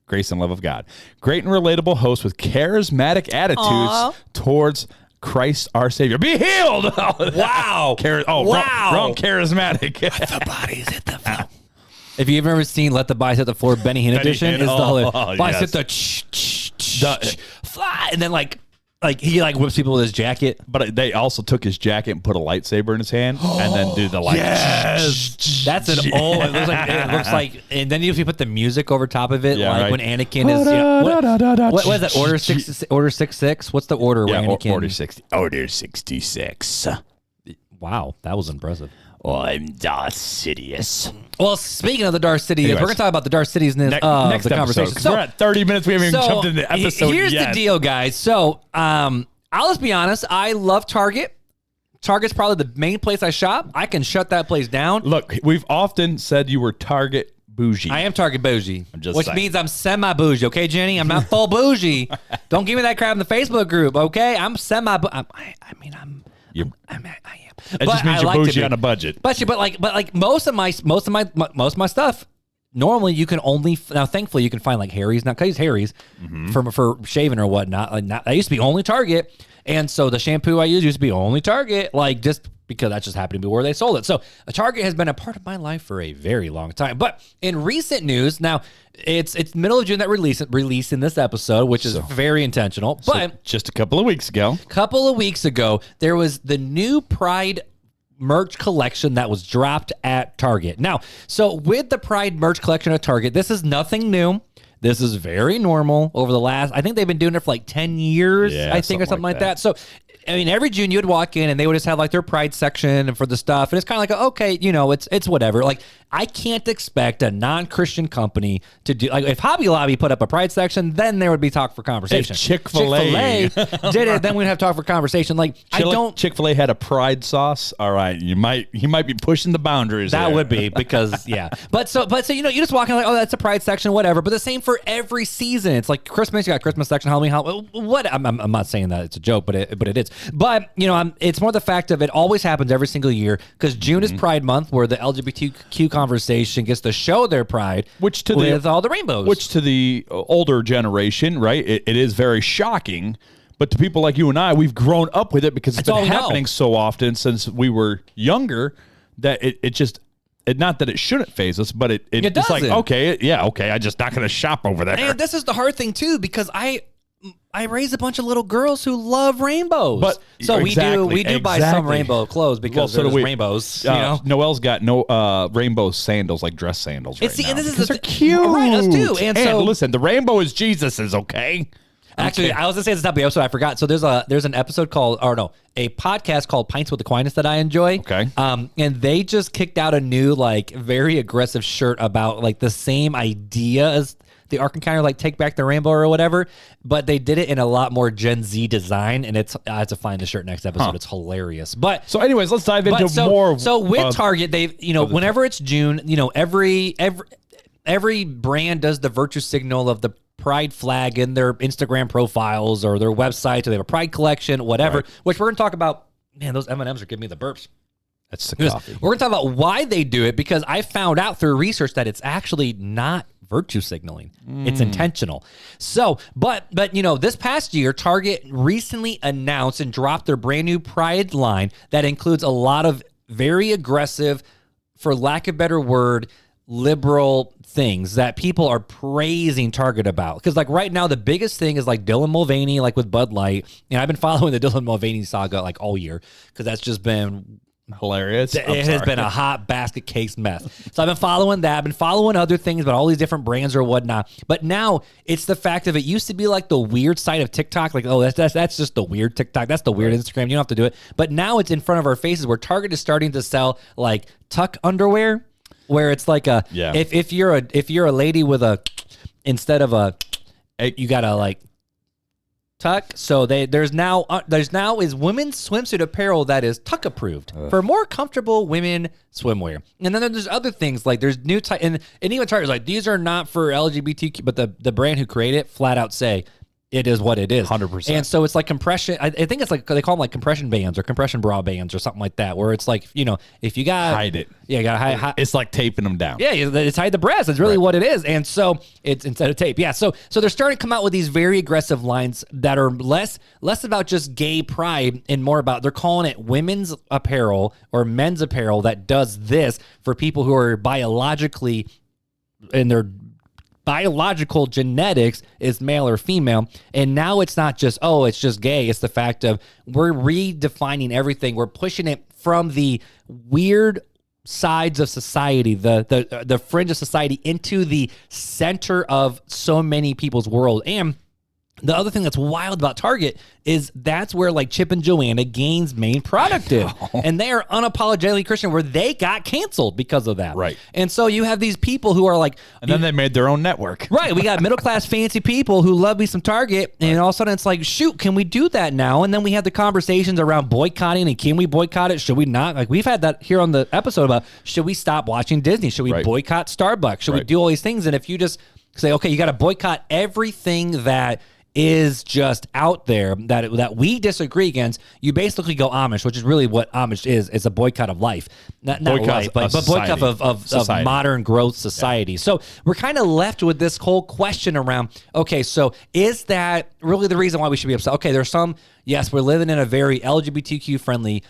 and love of God. Great and relatable host with charismatic attitudes towards Christ our Savior. Be healed! Wow. Wrong charismatic. The bodies hit the floor. If you've ever seen Let the Bodies Hit the Floor, Benny Hinn edition, is the whole bodies hit the fly, and then like he whips people with his jacket. But they also took his jacket and put a lightsaber in his hand and then do the light. Yes, that's an old. It looks like, and then if you put the music over top of it, when Anakin is. What was that? Order 66. What's the order? Yeah, where Anakin, Order 60. Order 66. Wow, that was impressive. I'm Darth Sidious. Well, speaking of the Darth Sidious, we're going to talk about the Darth Sidious next the conversation. So, we're at 30 minutes. We haven't even jumped into the episode here's yet. the deal, guys. So, I'll just be honest. I love Target. Target's probably the main place I shop. I can shut that place down. Look, we've often said you were Target bougie. I am Target bougie, which saying. means I'm semi-bougie. Okay, Jenny? I'm not full bougie. Don't give me that crap in the Facebook group, okay? I'm semi. I am. It just means you're bougie on a budget. But most of my stuff. Normally, you can only now. Thankfully, you can find like Harry's. Not because Harry's for shaving or whatnot. Like that used to be only Target, and so the shampoo I used to be only Target. Like just because that just happened to be where they sold it. So Target has been a part of my life for a very long time. But in recent news, now it's middle of June that released in this episode, which is very intentional. But just a couple of weeks ago, there was the new Pride merch collection that was dropped at Target. Now, so with the Pride merch collection at Target, this is nothing new. This is very normal over the last, I think they've been doing it for like 10 years, I think, or something like that. So, I mean, every June you would walk in and they would just have like their Pride section and for the stuff. And it's kind of like, okay, it's whatever. Like, I can't expect a non-Christian company to do, like, if Hobby Lobby put up a Pride section, then there would be talk for conversation. If Chick-fil-A did it, then we'd have talk for conversation. Like, Chick-fil-A had a Pride sauce. All right, you might be pushing the boundaries. That would be because, yeah. But so you just walk in like, oh, that's a Pride section, whatever. But the same for every season. It's like Christmas, you got Christmas section, Halloween, what? I'm not saying that it's a joke, but it is. But it's more the fact of it always happens every single year because June is Pride Month, where the LGBTQ conversation gets to show their pride, with all the rainbows. Which to the older generation, right? It is very shocking. But to people like you and I, we've grown up with it because it's been happening so often since we were younger that it just. Not that it shouldn't phase us, but it's like, okay, I'm just not going to shop over there. And this is the hard thing, too, because I raised a bunch of little girls who love rainbows. But so we do buy some rainbow clothes because there's rainbows. Noelle's got no rainbow sandals, like dress sandals right now. And this is they're cute. Right, us too. And so listen, the rainbow is Jesus's, okay? Actually, I was going to say this at the episode. I forgot. So there's an episode a podcast called Pints with Aquinas that I enjoy. Okay. And they just kicked out a new, like, very aggressive shirt about, like, the same idea as the Ark Encounter, like, Take Back the Rainbow or whatever, but they did it in a lot more Gen Z design, and I have to find the shirt next episode. It's hilarious. But so anyways, let's dive into more. So with Target, they've, whenever it's June, every brand does the virtue signal of the Pride flag in their Instagram profiles or their website, or they have a Pride collection, whatever, which we're going to talk about. Man, those M&Ms are giving me the burps. That's the coffee. We're going to talk about why they do it, because I found out through research that it's actually not virtue signaling. It's intentional. So, but this past year, Target recently announced and dropped their brand new Pride line that includes a lot of very aggressive, for lack of a better word, liberal things that people are praising Target about. Because like right now, the biggest thing is like Dylan Mulvaney, like with Bud Light. And I've been following the Dylan Mulvaney saga like all year because that's just been hilarious. It has been a hot basket case mess. So I've been following that. I've been following other things about all these different brands or whatnot. But now it's the fact of it used to be like the weird side of TikTok. Like, oh, that's just the weird TikTok. That's the weird Instagram. You don't have to do it. But now it's in front of our faces where Target is starting to sell like tuck underwear, where it's like if you're a lady with a, instead of a, you got to like tuck. So there's now is women's swimsuit apparel that is tuck approved for more comfortable women swimwear. And then there's other things like there's new type, and even Target's like, these are not for LGBTQ, but the brand who created it flat out say it is what it is. 100%. And so it's like compression. I think it's like, they call them like compression bands or compression bra bands or something like that, where it's like, if you got hide it. Yeah, you got to hide. It's like taping them down. Yeah, it's hide the breast. It's really what it is. And so it's instead of tape. Yeah. So they're starting to come out with these very aggressive lines that are less about just gay pride and more about, they're calling it women's apparel or men's apparel that does this for people who are biologically in their biological genetics is male or female. And now it's not just, it's just gay. It's the fact of we're redefining everything. We're pushing it from the weird sides of society, the fringe of society, into the center of so many people's world. And The other thing that's wild about Target is that's where like Chip and Joanna Gaines' main product is. And they are unapologetically Christian, where they got canceled because of that. Right. And so you have these people who are like... And then they made their own network. Right. We got middle-class fancy people who love me some Target, and all of a sudden it's like, shoot, can we do that now? And then we have the conversations around boycotting, and can we boycott it? Should we not? Like, we've had that here on the episode about, should we stop watching Disney? Should we boycott Starbucks? Should we do all these things? And if you just say, okay, you got to boycott everything that is just out there that we disagree against, you basically go Amish, which is really what Amish is. It's a boycott of life. Not life, but boycott of modern growth society. Yeah. So we're kind of left with this whole question around, okay, so is that really the reason why we should be upset? Okay, there's some, yes, we're living in a very LGBTQ friendly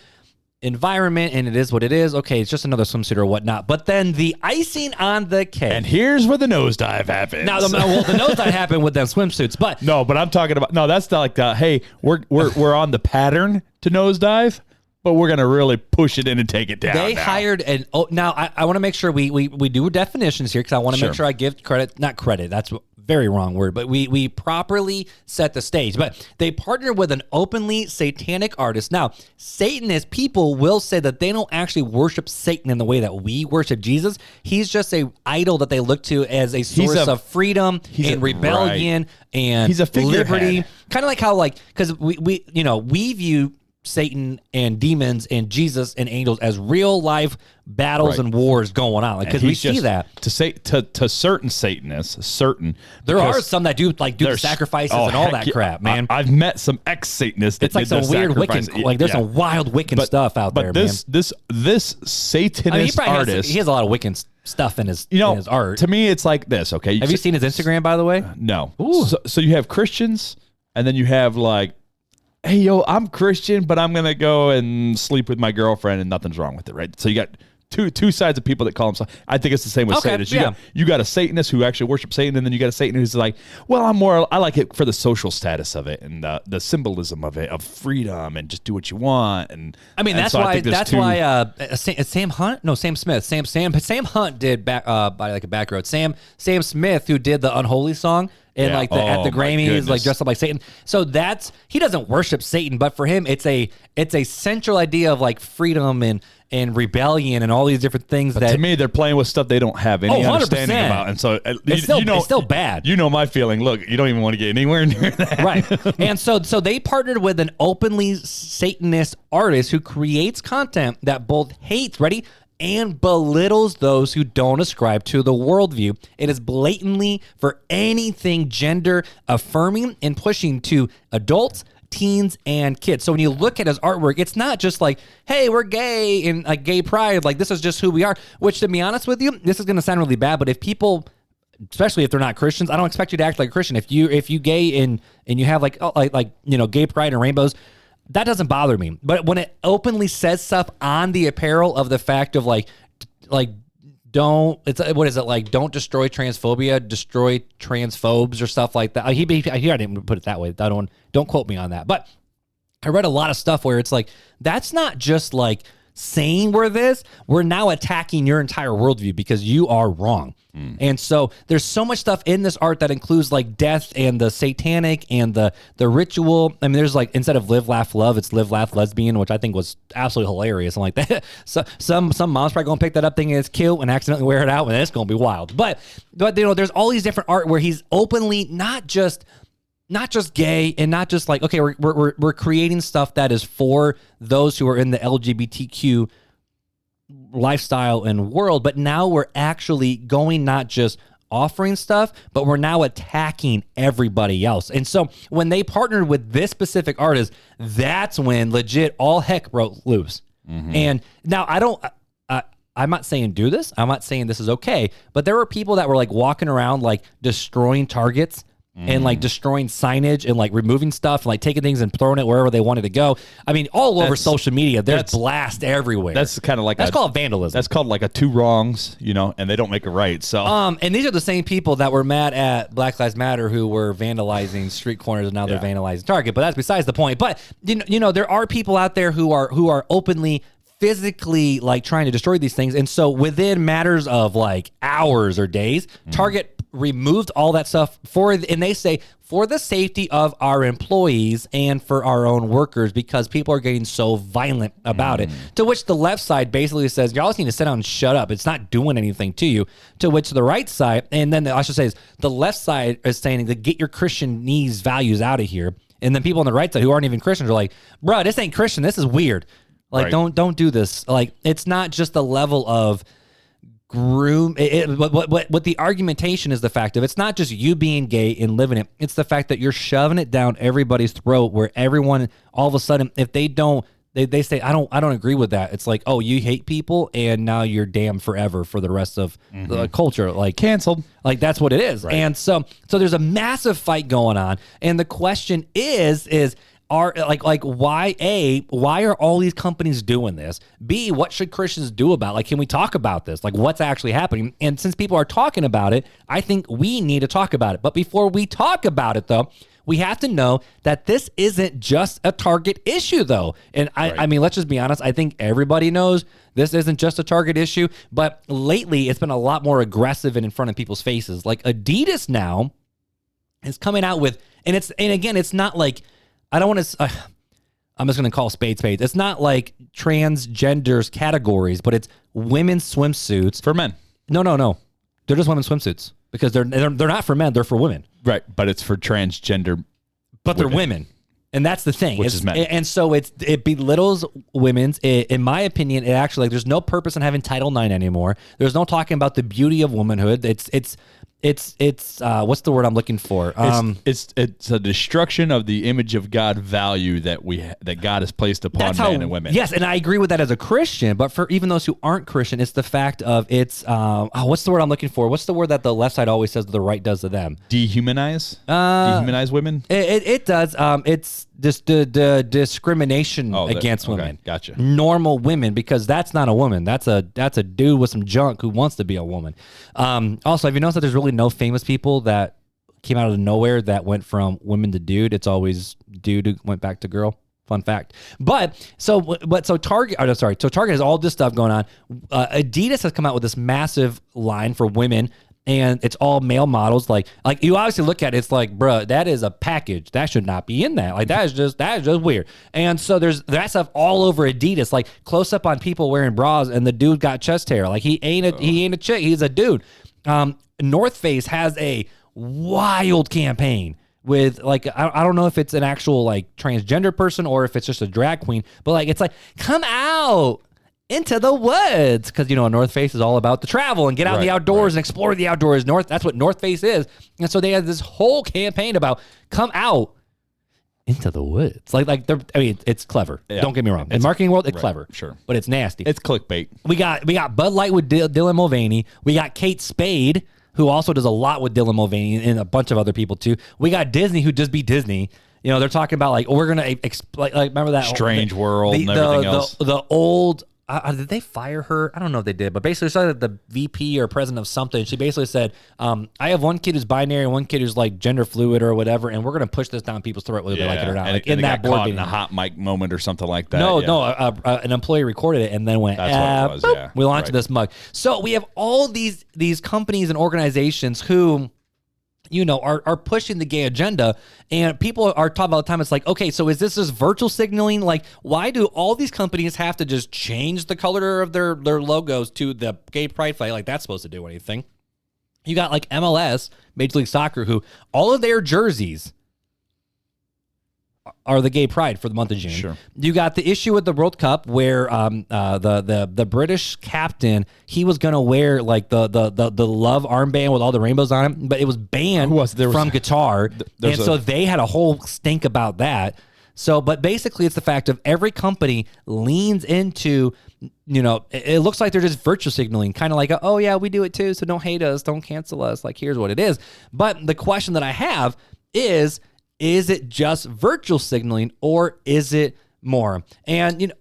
environment, and it is what it is. Okay, it's just another swimsuit or whatnot. But then the icing on the cake, and here's where the nosedive happens. Now, the nosedive happened with them swimsuits, but but I'm talking about that's not like hey, we're on the pattern to nosedive, but we're gonna really push it in and take it down. They hired an. Now I want to make sure we do definitions here, because I want to make sure I give credit, not credit. That's very wrong word, but we properly set the stage. But they partnered with an openly satanic artist. Now, Satanist people will say that they don't actually worship Satan in the way that we worship Jesus. He's just a idol that they look to as a source of freedom and rebellion and he's a liberty. Kind of like how, like, because we view Satan and demons and Jesus and angels as real life battles and wars going on, like, because we see that to certain Satanists. There are some that do the sacrifices and all that crap, man. I've met some ex-Satanists. It's like some weird Wiccan, like there's some wild Wiccan stuff out there, man. But this Satanist artist, he has a lot of Wiccan stuff in his art. To me, it's like this. Okay, have you seen his Instagram, by the way? No. So you have Christians, and then you have like, hey, yo, I'm Christian, but I'm going to go and sleep with my girlfriend and nothing's wrong with it, right? So you got two sides of people that call themselves. I think it's the same with Satanists. You got a Satanist who actually worships Satan, and then you got a Satanist who's like, well, I like it for the social status of it and the symbolism of it, of freedom, and just do what you want. And I mean, that's why Sam Hunt? No, Sam Smith. Sam Hunt did by like a back road. Sam Smith, who did the Unholy song, and at the Grammys, like dressed up like Satan. So he doesn't worship Satan, but for him, it's a central idea of like freedom and rebellion and all these different things. But to me, they're playing with stuff they don't have any understanding about, and so it's still bad. You know my feeling. Look, you don't even want to get anywhere near that, right? And so they partnered with an openly Satanist artist who creates content that both hates and belittles those who don't ascribe to the worldview. It is blatantly for anything gender affirming and pushing to adults, teens, and kids. So when you look at his artwork, it's not just like, hey, we're gay and like gay pride, like this is just who we are, which, to be honest with you, this is going to sound really bad, but if people, especially if they're not Christians, I don't expect you to act like a Christian. If you gay and you have like gay pride and rainbows, that doesn't bother me. But when it openly says stuff on the apparel of the fact of don't destroy transphobia, destroy transphobes or stuff like that. I didn't put it that way. Don't quote me on that. But I read a lot of stuff where it's like, that's not just like saying we're now attacking your entire worldview because you are wrong. And so there's so much stuff in this art that includes like death and the satanic and the ritual. I mean, there's like, instead of live, laugh, love, it's live, laugh, lesbian, which I think was absolutely hilarious. I'm like, that. So some mom's probably gonna pick that up thinking it's cute and accidentally wear it out, and it's gonna be wild. But there's all these different art where he's openly not just gay and not just like, okay, we're creating stuff that is for those who are in the LGBTQ lifestyle and world, but now we're actually going, not just offering stuff, but we're now attacking everybody else. And so when they partnered with this specific artist, that's when legit all heck broke loose. And now I'm not saying do this. I'm not saying this is okay, but there were people that were like walking around like destroying Targets and like destroying signage and like removing stuff and like taking things and throwing it wherever they wanted to go. I mean, all over social media, there's blast everywhere. That's kind of like that's called vandalism. That's called like a two wrongs, and they don't make a right. So and these are the same people that were mad at Black Lives Matter who were vandalizing street corners, and now they're vandalizing Target. But that's besides the point. But you know, there are people out there who are openly physically like trying to destroy these things. And so within matters of like hours or days, Target removed all that stuff and they say for the safety of our employees and for our own workers, because people are getting so violent about it. To which the left side basically says, y'all just need to sit down and shut up. It's not doing anything to you. To which the right side, and then I should say is the left side is saying to get your Christianese values out of here. And then people on the right side who aren't even Christians are like, bro, this ain't Christian. This is weird. Like, don't do this. Like, it's not just the level of what the argumentation is the fact of it's not just you being gay and living it. It's the fact that you're shoving it down everybody's throat where everyone all of a sudden, if they don't, they say, I don't agree with that. It's like, oh, you hate people and now you're damned forever for the rest of the culture. Like canceled. Like that's what it is. Right. And so there's a massive fight going on. And the question is why are all these companies doing this? B, what should Christians do about it? Like, can we talk about this? Like, what's actually happening? And since people are talking about it, I think we need to talk about it. But before we talk about it, though, we have to know that this isn't just a Target issue, though. And I mean, let's just be honest. I think everybody knows this isn't just a Target issue. But lately, it's been a lot more aggressive and in front of people's faces. Like Adidas now is coming out with, and again, it's not like, I don't want to, I'm just going to call spades. It's not like transgenders categories, but it's women's swimsuits. For men. No. They're just women's swimsuits because they're not for men. They're for women. Right. But it's for transgender. But they're women. And that's the thing. Which is men. And so it belittles women's. In my opinion, it actually, like, there's no purpose in having Title IX anymore. There's no talking about the beauty of womanhood. It's what's the word I'm looking for? It's a destruction of the image of God value that God has placed upon men and women. Yes, and I agree with that as a Christian. But for even those who aren't Christian, it's the fact of what's the word I'm looking for? What's the word that the left side always says the right does to them? Dehumanize. Dehumanize women. It does. It's just the discrimination against women. Gotcha. Normal women, because that's not a woman. That's a dude with some junk who wants to be a woman. Also, have you noticed that there's really no famous people that came out of nowhere that went from women to dude? It's always dude who went back to girl. Fun fact. So Target has all this stuff going on. Adidas has come out with this massive line for women, and it's all male models. Like you obviously look at it, it's like, bruh, that is a package. That should not be in that. Like that is just weird. And so there's that stuff all over Adidas, like close up on people wearing bras, and the dude got chest hair. Like he ain't a chick. He's a dude. North Face has a wild campaign with, like, I don't know if it's an actual like transgender person or if it's just a drag queen, but like it's like, come out into the woods, because North Face is all about the travel and get out in the outdoors and explore the outdoors. That's what North Face is. And so they had this whole campaign about come out into the woods. It's clever. Yeah. Don't get me wrong. In the marketing world, it's clever. Sure. But it's nasty. It's clickbait. We got Bud Light with Dylan Mulvaney. We got Kate Spade, who also does a lot with Dylan Mulvaney and a bunch of other people too. We got Disney, who just be Disney. They're talking about like, we're gonna remember that Strange World and everything else. The old. Did they fire her? I don't know if they did, but basically, she said the VP or president of something. She basically said, "I have one kid who's binary and one kid who's like gender fluid or whatever, and we're going to push this down people's throat whether they like it or not." And, like and in that board meeting, in a hot mic moment or something like that. No, an employee recorded it and then went, "That's what it was." We launched this mug. So we have all these companies and organizations who, are pushing the gay agenda, and people are talking about the time. It's like, okay, so is this just virtual signaling? Like, why do all these companies have to just change the color of their logos to the gay pride flag? Like, that's supposed to do anything? You got like MLS, Major League Soccer, who all of their jerseys are the gay pride for the month of June. Sure. You got the issue with the World Cup where the British captain, he was gonna wear like the love armband with all the rainbows on it, but it was banned from Qatar, and so they had a whole stink about that. So, but basically, it's the fact of every company leans into, it looks like they're just virtue signaling, kind of like, oh yeah, we do it too, so don't hate us, don't cancel us. Like, here's what it is. But the question that I have is it just virtual signaling or is it more? And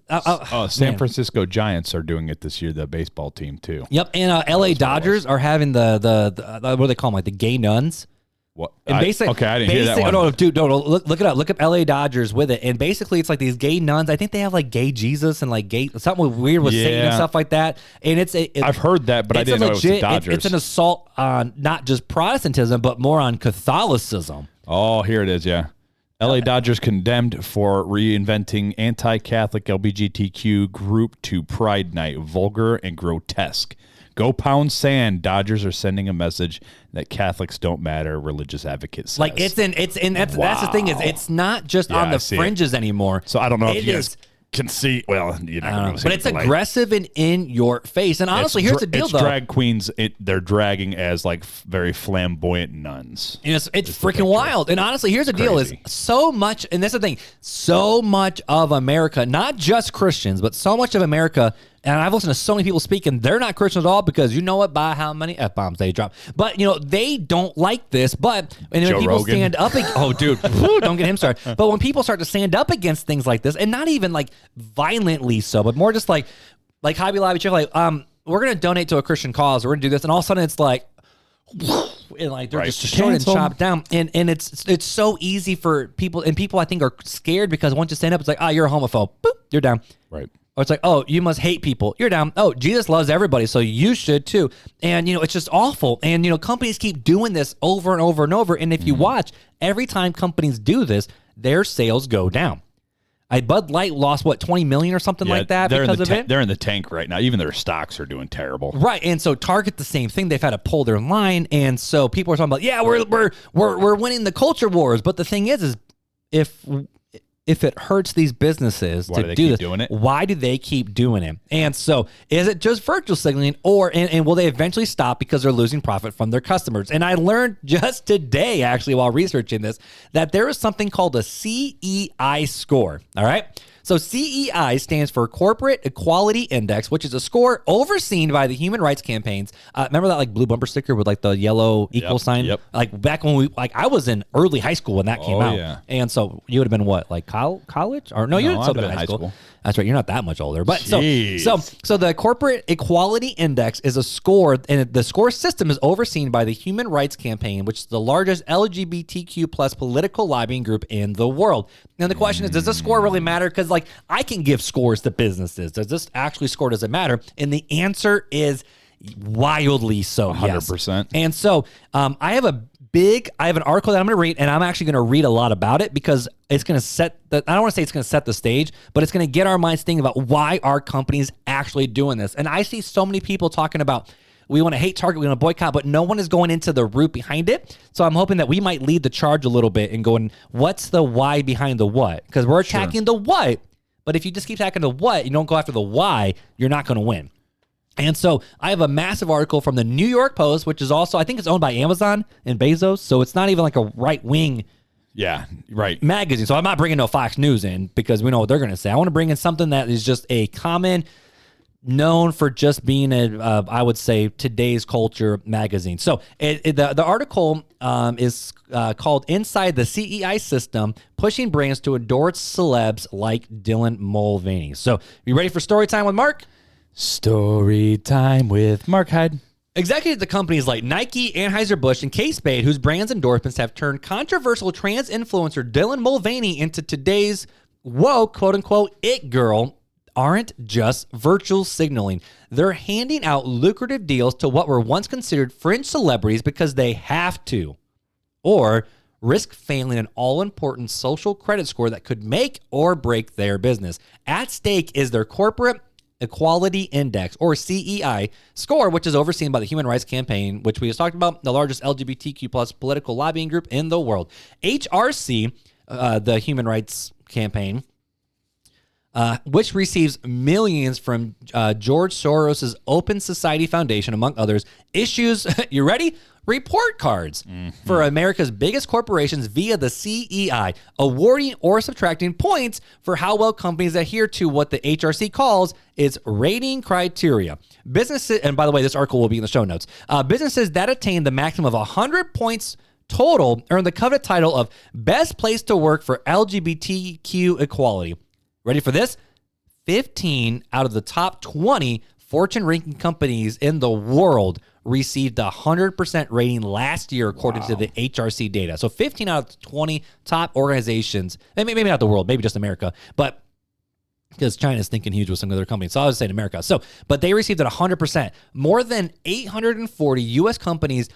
San Francisco Giants are doing it this year, the baseball team too. Yep, and LA Dodgers are having the what do they call them, like the gay nuns. What? And basically, okay, I didn't hear that one. No, dude, no, look it up. Look up LA Dodgers with it. And basically, it's like these gay nuns. I think they have like gay Jesus and like gay something weird with Satan and stuff like that. And I've heard that, but I didn't know it was the Dodgers. It's an assault on not just Protestantism, but more on Catholicism. Oh, here it is. Yeah. LA Dodgers condemned for reinventing anti-Catholic LGBTQ group to Pride Night, vulgar and grotesque. Go pound sand. Dodgers are sending a message that Catholics don't matter. Religious advocates says. Like that's the thing is it's not just on the fringes anymore. So I don't know if you guys can see. Well, you're not going to see but it's aggressive and in your face. And honestly, here's the deal, though. Drag queens, they're dragging as like very flamboyant nuns. And it's freaking wild. And honestly, here's the deal: is so much, and that's the thing. So much of America, not just Christians, but so much of America. And I've listened to so many people speak, and they're not Christians at all because you know what? By how many F-bombs they drop. But, they don't like this. But when people stand up, oh, dude, don't get him started. But when people start to stand up against things like this, and not even like violently so, but more just like Hobby Lobby, we're going to donate to a Christian cause. We're going to do this. And all of a sudden it's like, and like they're just destroyed and chopped down. And it's so easy for people. And people, I think, are scared because once you stand up, it's like, you're a homophobe. Boop, you're down. Right. Or it's like, oh, you must hate people. You're down. Oh, Jesus loves everybody, so you should too. And, it's just awful. And, companies keep doing this over and over and over. And if you watch, every time companies do this, their sales go down. Bud Light lost, 20 million or something like that because of it? They're in the tank right now. Even their stocks are doing terrible. Right. And so Target, the same thing. They've had to pull their line. And so people are talking about, we're winning the culture wars. But the thing is if it hurts these businesses to do this, why do they keep doing it? And so is it just virtual signaling and will they eventually stop because they're losing profit from their customers? And I learned just today, actually, while researching this, that there is something called a CEI score. All right. So CEI stands for Corporate Equality Index, which is a score overseen by the Human Rights Campaigns. Remember that like blue bumper sticker with like the yellow equal sign? Yep. Like back when I was in early high school when that came out. Yeah. And so you would have been what, like college? Or no, you would have still been in high school. That's right. You're not that much older. But so the Corporate Equality Index is a score, and the score system is overseen by the Human Rights Campaign, which is the largest LGBTQ plus political lobbying group in the world. Now the question is, does this score really matter? Because like I can give scores to businesses. Does this actually score? Does it matter? And the answer is wildly so. 100%. Yes. And so I have an article that I'm going to read, and I'm actually going to read a lot about it because it's going to I don't want to say it's going to set the stage, but it's going to get our minds thinking about why are companies actually doing this. And I see so many people talking about, we want to hate Target, we want to boycott, but no one is going into the root behind it. So I'm hoping that we might lead the charge a little bit and going, what's the why behind the what? Because we're attacking the what, but if you just keep attacking the what, you don't go after the why, you're not going to win. And so I have a massive article from the New York Post, which is also, I think it's owned by Amazon and Bezos. So it's not even like a right-wing magazine. So I'm not bringing no Fox News in because we know what they're going to say. I want to bring in something that is just a common, known for just being I would say, today's culture magazine. So the article is called Inside the CEI System, Pushing Brands to Endorse Celebs Like Dylan Mulvaney. So you ready for story time with Mark? Story time with Marc Hyde. Executives at companies like Nike, Anheuser-Busch, and K-Spade, whose brands endorsements have turned controversial trans influencer Dylan Mulvaney into today's woke, quote-unquote, it girl, aren't just virtual signaling. They're handing out lucrative deals to what were once considered fringe celebrities because they have to, or risk failing an all-important social credit score that could make or break their business. At stake is their Corporate Equality Index, or CEI, score, which is overseen by the Human Rights Campaign, which we just talked about, the largest LGBTQ plus political lobbying group in the world. HRC, the Human Rights Campaign, which receives millions from George Soros' Open Society Foundation, among others, issues, you ready? Report cards for America's biggest corporations via the CEI, awarding or subtracting points for how well companies adhere to what the HRC calls its rating criteria. Businesses, and by the way, this article will be in the show notes, businesses that attain the maximum of 100 points total earn the coveted title of Best Place to Work for LGBTQ Equality. Ready for this? 15 out of the top 20 Fortune ranking companies in the world received a 100% rating last year, according to the HRC data. So 15 out of 20 top organizations, and maybe not the world, maybe just America, but because China's thinking huge with some of their companies. So I was saying America. So, but they received it 100%. More than 840 U.S. companies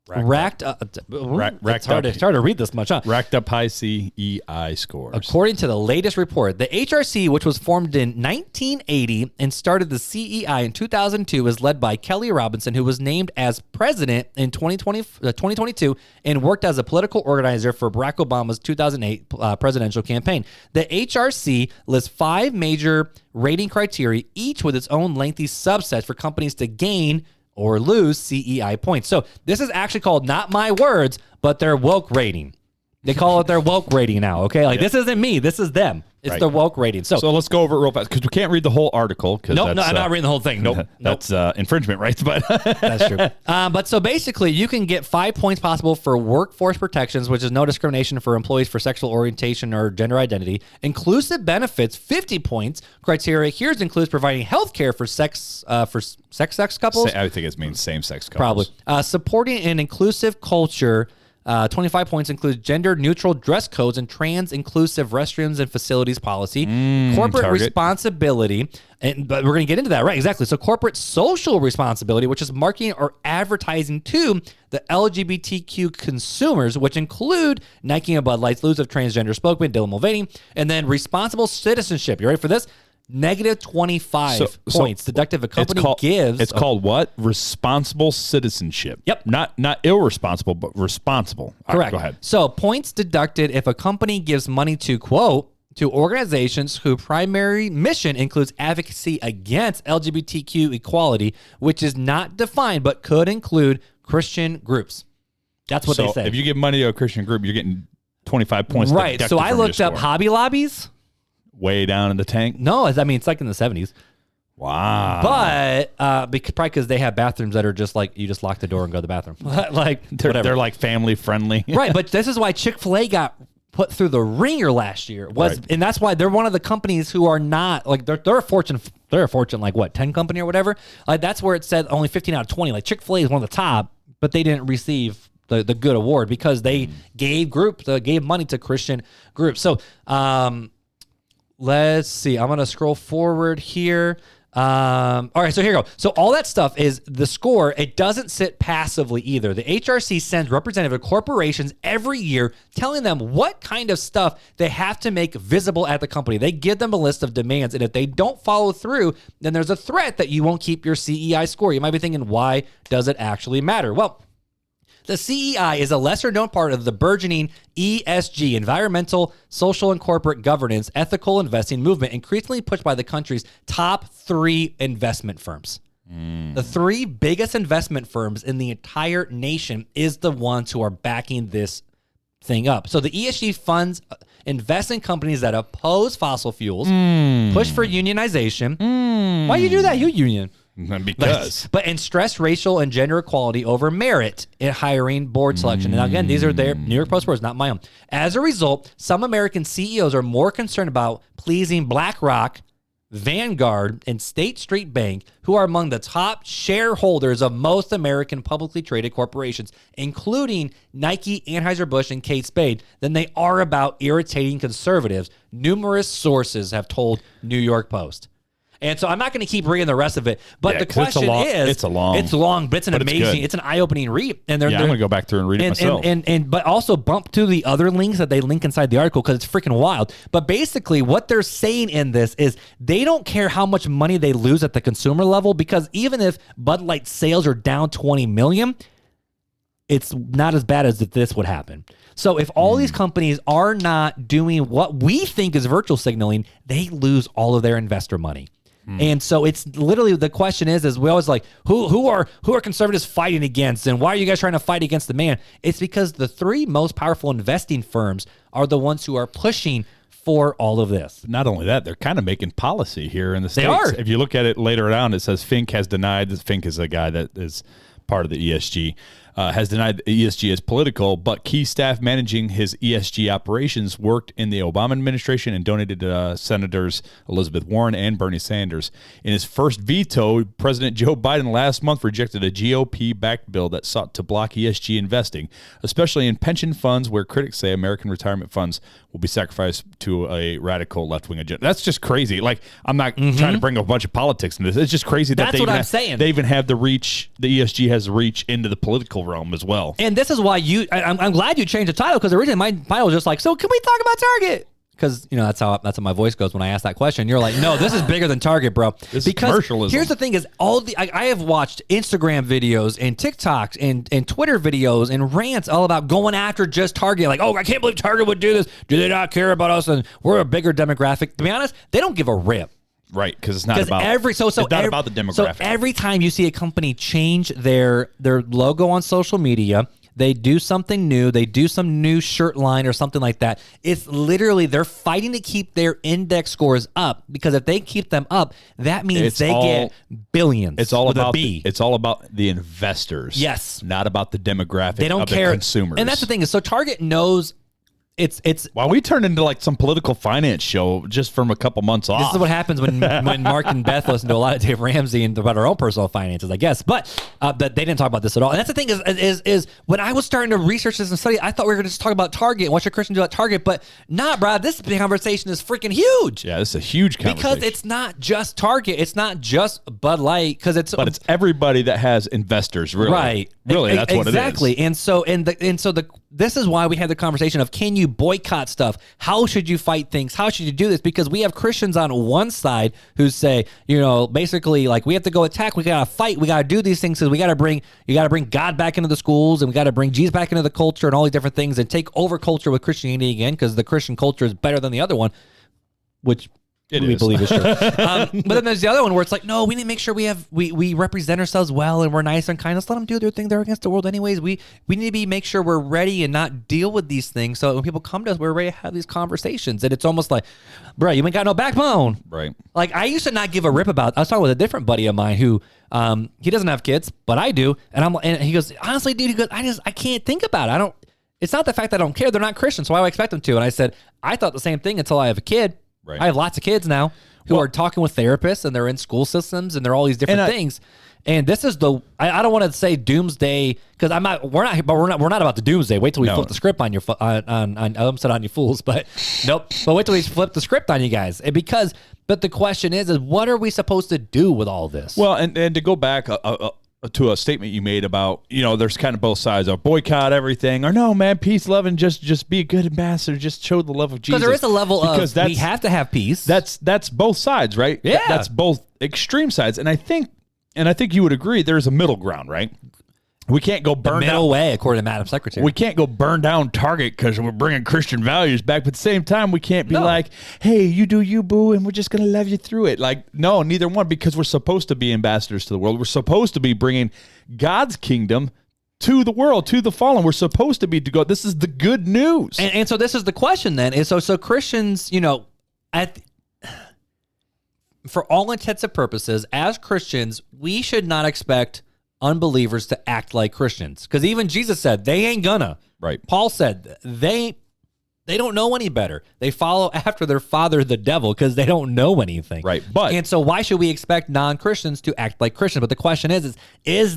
racked up. It's hard to read this much, huh? Racked up high CEI scores. According to the latest report, the HRC, which was formed in 1980 and started the CEI in 2002, is led by Kelly Robinson, who was named as president in 2022 and worked as a political organizer for Barack Obama's 2008 presidential campaign. The HRC lists 5 major rating criteria, each with its own lengthy subsets for companies to gain or lose CEI points. So this is actually called, not my words, but their woke rating. They call it their woke rating now, okay? Like, this isn't me. This is them. It's their woke rating. So let's go over it real fast, because we can't read the whole article. No, I'm not reading the whole thing. Nope. That's infringement rights, but that's true. But so basically, you can get 5 points possible for workforce protections, which is no discrimination for employees for sexual orientation or gender identity. Inclusive benefits, 50 points. Criteria here includes providing health care for sex couples. I think it means same-sex couples. Probably. Supporting an inclusive culture. 25 points includes gender-neutral dress codes and trans-inclusive restrooms and facilities policy. Corporate responsibility, but we're going to get into that, right? Exactly. So corporate social responsibility, which is marketing or advertising to the LGBTQ consumers, which include Nike and Bud Light's lose of transgender spokesman Dylan Mulvaney, and then responsible citizenship. You ready for this? Negative 25 points deducted if a company gives. It's called what? Responsible citizenship. Yep. Not irresponsible, but responsible. Correct. Right, go ahead. So points deducted if a company gives money to, quote, to organizations whose primary mission includes advocacy against LGBTQ equality, which is not defined but could include Christian groups. That's what they say. If you give money to a Christian group, you're getting 25 points. Right. So I looked up Hobby Lobbies. Way down in the tank? No, I mean, it's like in the 70s. Wow. But probably because they have bathrooms that are just like, you just lock the door and go to the bathroom. Like, they're like family friendly. Right, but this is why Chick-fil-A got put through the ringer last year. And that's why they're one of the companies who are not, like, they're a Fortune, like what, 10 company or whatever? Like, that's where it said only 15 out of 20. Like, Chick-fil-A is one of the top, but they didn't receive the good award because they gave money to Christian groups. So, let's see. I'm going to scroll forward here. All right, so here we go. So all that stuff is the score. It doesn't sit passively either. The HRC sends representative corporations every year telling them what kind of stuff they have to make visible at the company. They give them a list of demands, and if they don't follow through, then there's a threat that you won't keep your CEI score. You might be thinking, why does it actually matter? Well, the CEI is a lesser-known part of the burgeoning ESG, environmental, social, and corporate governance, ethical investing movement, increasingly pushed by the country's top 3 investment firms. The 3 biggest investment firms in the entire nation is the ones who are backing this thing up. So the ESG funds invest in companies that oppose fossil fuels, push for unionization. Why you do that, you union? Because. But and stress racial and gender equality over merit in hiring board selection. And again, these are their New York Post words, not my own. As a result, some American CEOs are more concerned about pleasing BlackRock, Vanguard, and State Street Bank, who are among the top shareholders of most American publicly traded corporations, including Nike, Anheuser-Busch, and Kate Spade, than they are about irritating conservatives, numerous sources have told New York Post. And so I'm not going to keep reading the rest of it, but the question is, it's long, but it's an amazing, it's an eye-opening read. And I'm going to go back through and read it myself. But also bump to the other links that they link inside the article because it's freaking wild. But basically what they're saying in this is they don't care how much money they lose at the consumer level, because even if Bud Light sales are down 20 million, it's not as bad as if this would happen. So if all these companies are not doing what we think is virtual signaling, they lose all of their investor money. And so it's literally, the question is we always like, who are conservatives fighting against, and why are you guys trying to fight against the man? It's because the 3 most powerful investing firms are the ones who are pushing for all of this. Not only that, they're kind of making policy here in the States. They are. If you look at it later on, it says Fink has denied. Fink is a guy that is part of the ESG. has denied ESG as political, but key staff managing his ESG operations worked in the Obama administration and donated to Senators Elizabeth Warren and Bernie Sanders. In his first veto, President Joe Biden last month rejected a GOP-backed bill that sought to block ESG investing, especially in pension funds where critics say American retirement funds will be sacrificed to a radical left-wing agenda. That's just crazy. Like, I'm not trying to bring a bunch of politics into this. It's just crazy that they even have the reach, the ESG has the reach into the political realm as well. And this is why I'm glad you changed the title, because originally my title was just like, so can we talk about Target? Because, you know, that's how my voice goes when I ask that question. You're like, no, this is bigger than Target, bro. This is commercialism. Here's the thing is, I have watched Instagram videos and TikToks and Twitter videos and rants all about going after just Target. Like, oh, I can't believe Target would do this. Do they not care about us? And we're a bigger demographic. To be honest, they don't give a rip. Right, because it's not about about the demographic. So every time you see a company change their logo on social media, they do something new, they do some new shirt line or something like that, it's literally they're fighting to keep their index scores up, because if they keep them up, that means get billions. It's all about it's all about the investors. Yes. Not about the demographic they don't of care. the consumers. And that's the thing is, so Target knows it's wow, we turned into like some political finance show just from a couple months off. This is what happens when Marc and Beth listen to a lot of Dave Ramsey and about our own personal finances, I guess. But they didn't talk about this at all. And that's the thing is when I was starting to research this and study, I thought we were going to just talk about Target and what should Christians do at Target. But nah, bro, this conversation is freaking huge. Yeah, this is a huge conversation. Because it's not just Target. It's not just Bud Light. But it's everybody that has investors, really. Right. Really, that's what it is. Exactly. And so this is why we had the conversation of, can you boycott stuff? How should you fight things? How should you do this? Because we have Christians on one side who say, you know, basically like, we have to go attack. We got to fight. We got to do these things because you got to bring God back into the schools, and we got to bring Jesus back into the culture and all these different things, and take over culture with Christianity again, because the Christian culture is better than the other one, which we believe is true. But then there's the other one where it's like, no, we need to make sure we represent ourselves well, and we're nice and kind. Let's let them do their thing. They're against the world anyways. We need to make sure we're ready and not deal with these things. So when people come to us, we're ready to have these conversations. And it's almost like, bro, you ain't got no backbone. Right. Like, I used to not give a rip about. I was talking with a different buddy of mine who he doesn't have kids, but I do. And he goes, honestly, dude, he goes, I can't think about it. It's not the fact that I don't care. They're not Christians, so why would I expect them to? And I said, I thought the same thing until I have a kid. Right. I have lots of kids now who are talking with therapists, and they're in school systems, and they're all these different things. And this is I don't want to say doomsday, because we're not about the doomsday. Wait till we flip the script on your I'm set on you fools, but nope. But wait till we flip the script on you guys. But the question is what are we supposed to do with all this? Well, and to go back to a statement you made about, you know, there's kind of both sides of boycott everything, or no, man, peace, love, and just be a good ambassador, just show the love of Jesus. Because there is a level of we have to have peace. That's both sides, right? Yeah, that's both extreme sides, and I think you would agree there's a middle ground, right? We can't go burn the middle way, according to Madam Secretary. We can't go burn down Target because we're bringing Christian values back. But at the same time, we can't be like, hey, you do you, boo, and we're just going to love you through it. Like, no, neither one, because we're supposed to be ambassadors to the world. We're supposed to be bringing God's kingdom to the world, to the fallen. We're supposed to be to go. This is the good news. And so this is the question then. And so Christians, you know, for all intents and purposes, as Christians, we should not expect unbelievers to act like Christians, because even Jesus said they ain't gonna. Right. Paul said they don't know any better. They follow after their father, the devil, because they don't know anything. Right. And so why should we expect non-Christians to act like Christians? But the question is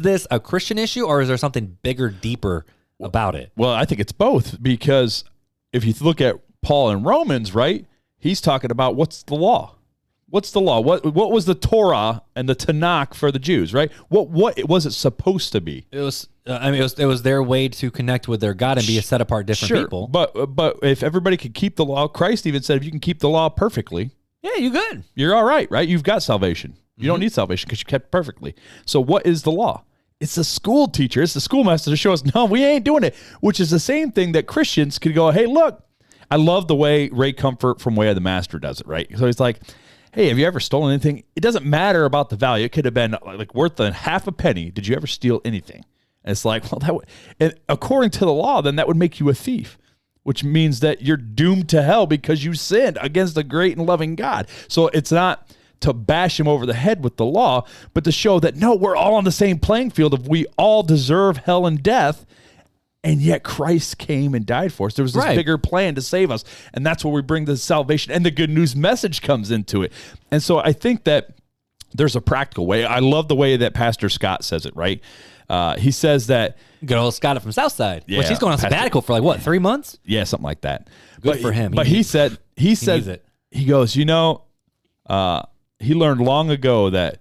this a Christian issue, or is there something bigger, deeper about it? Well, I think it's both, because if you look at Paul in Romans, right, he's talking about what's the law. What's the law? What was the Torah and the Tanakh for the Jews, right? What was it supposed to be? It was it was their way to connect with their God and be a set apart different people. But if everybody could keep the law, Christ even said if you can keep the law perfectly, yeah, you're good. You're all right? You've got salvation. You don't need salvation because you kept perfectly. So what is the law? It's the school teacher. It's the schoolmaster to show us, no, we ain't doing it, which is the same thing that Christians could go, hey, look, I love the way Ray Comfort from Way of the Master does it, right? So he's like, hey, have you ever stolen anything? It doesn't matter about the value. It could have been like worth half a penny. Did you ever steal anything? And it's like, well, and according to the law, then that would make you a thief, which means that you're doomed to hell because you sinned against a great and loving God. So it's not to bash him over the head with the law, but to show that, no, we're all on the same playing field of we all deserve hell and death, and yet Christ came and died for us. There was this bigger plan to save us, and that's where we bring the salvation, and the good news message comes into it. And so I think that there's a practical way. I love the way that Pastor Scott says it, right? He says that... Good old Scott from Southside, which he's going on sabbatical for 3 months? Yeah, something like that. Good for him. But he said, he goes, he learned long ago that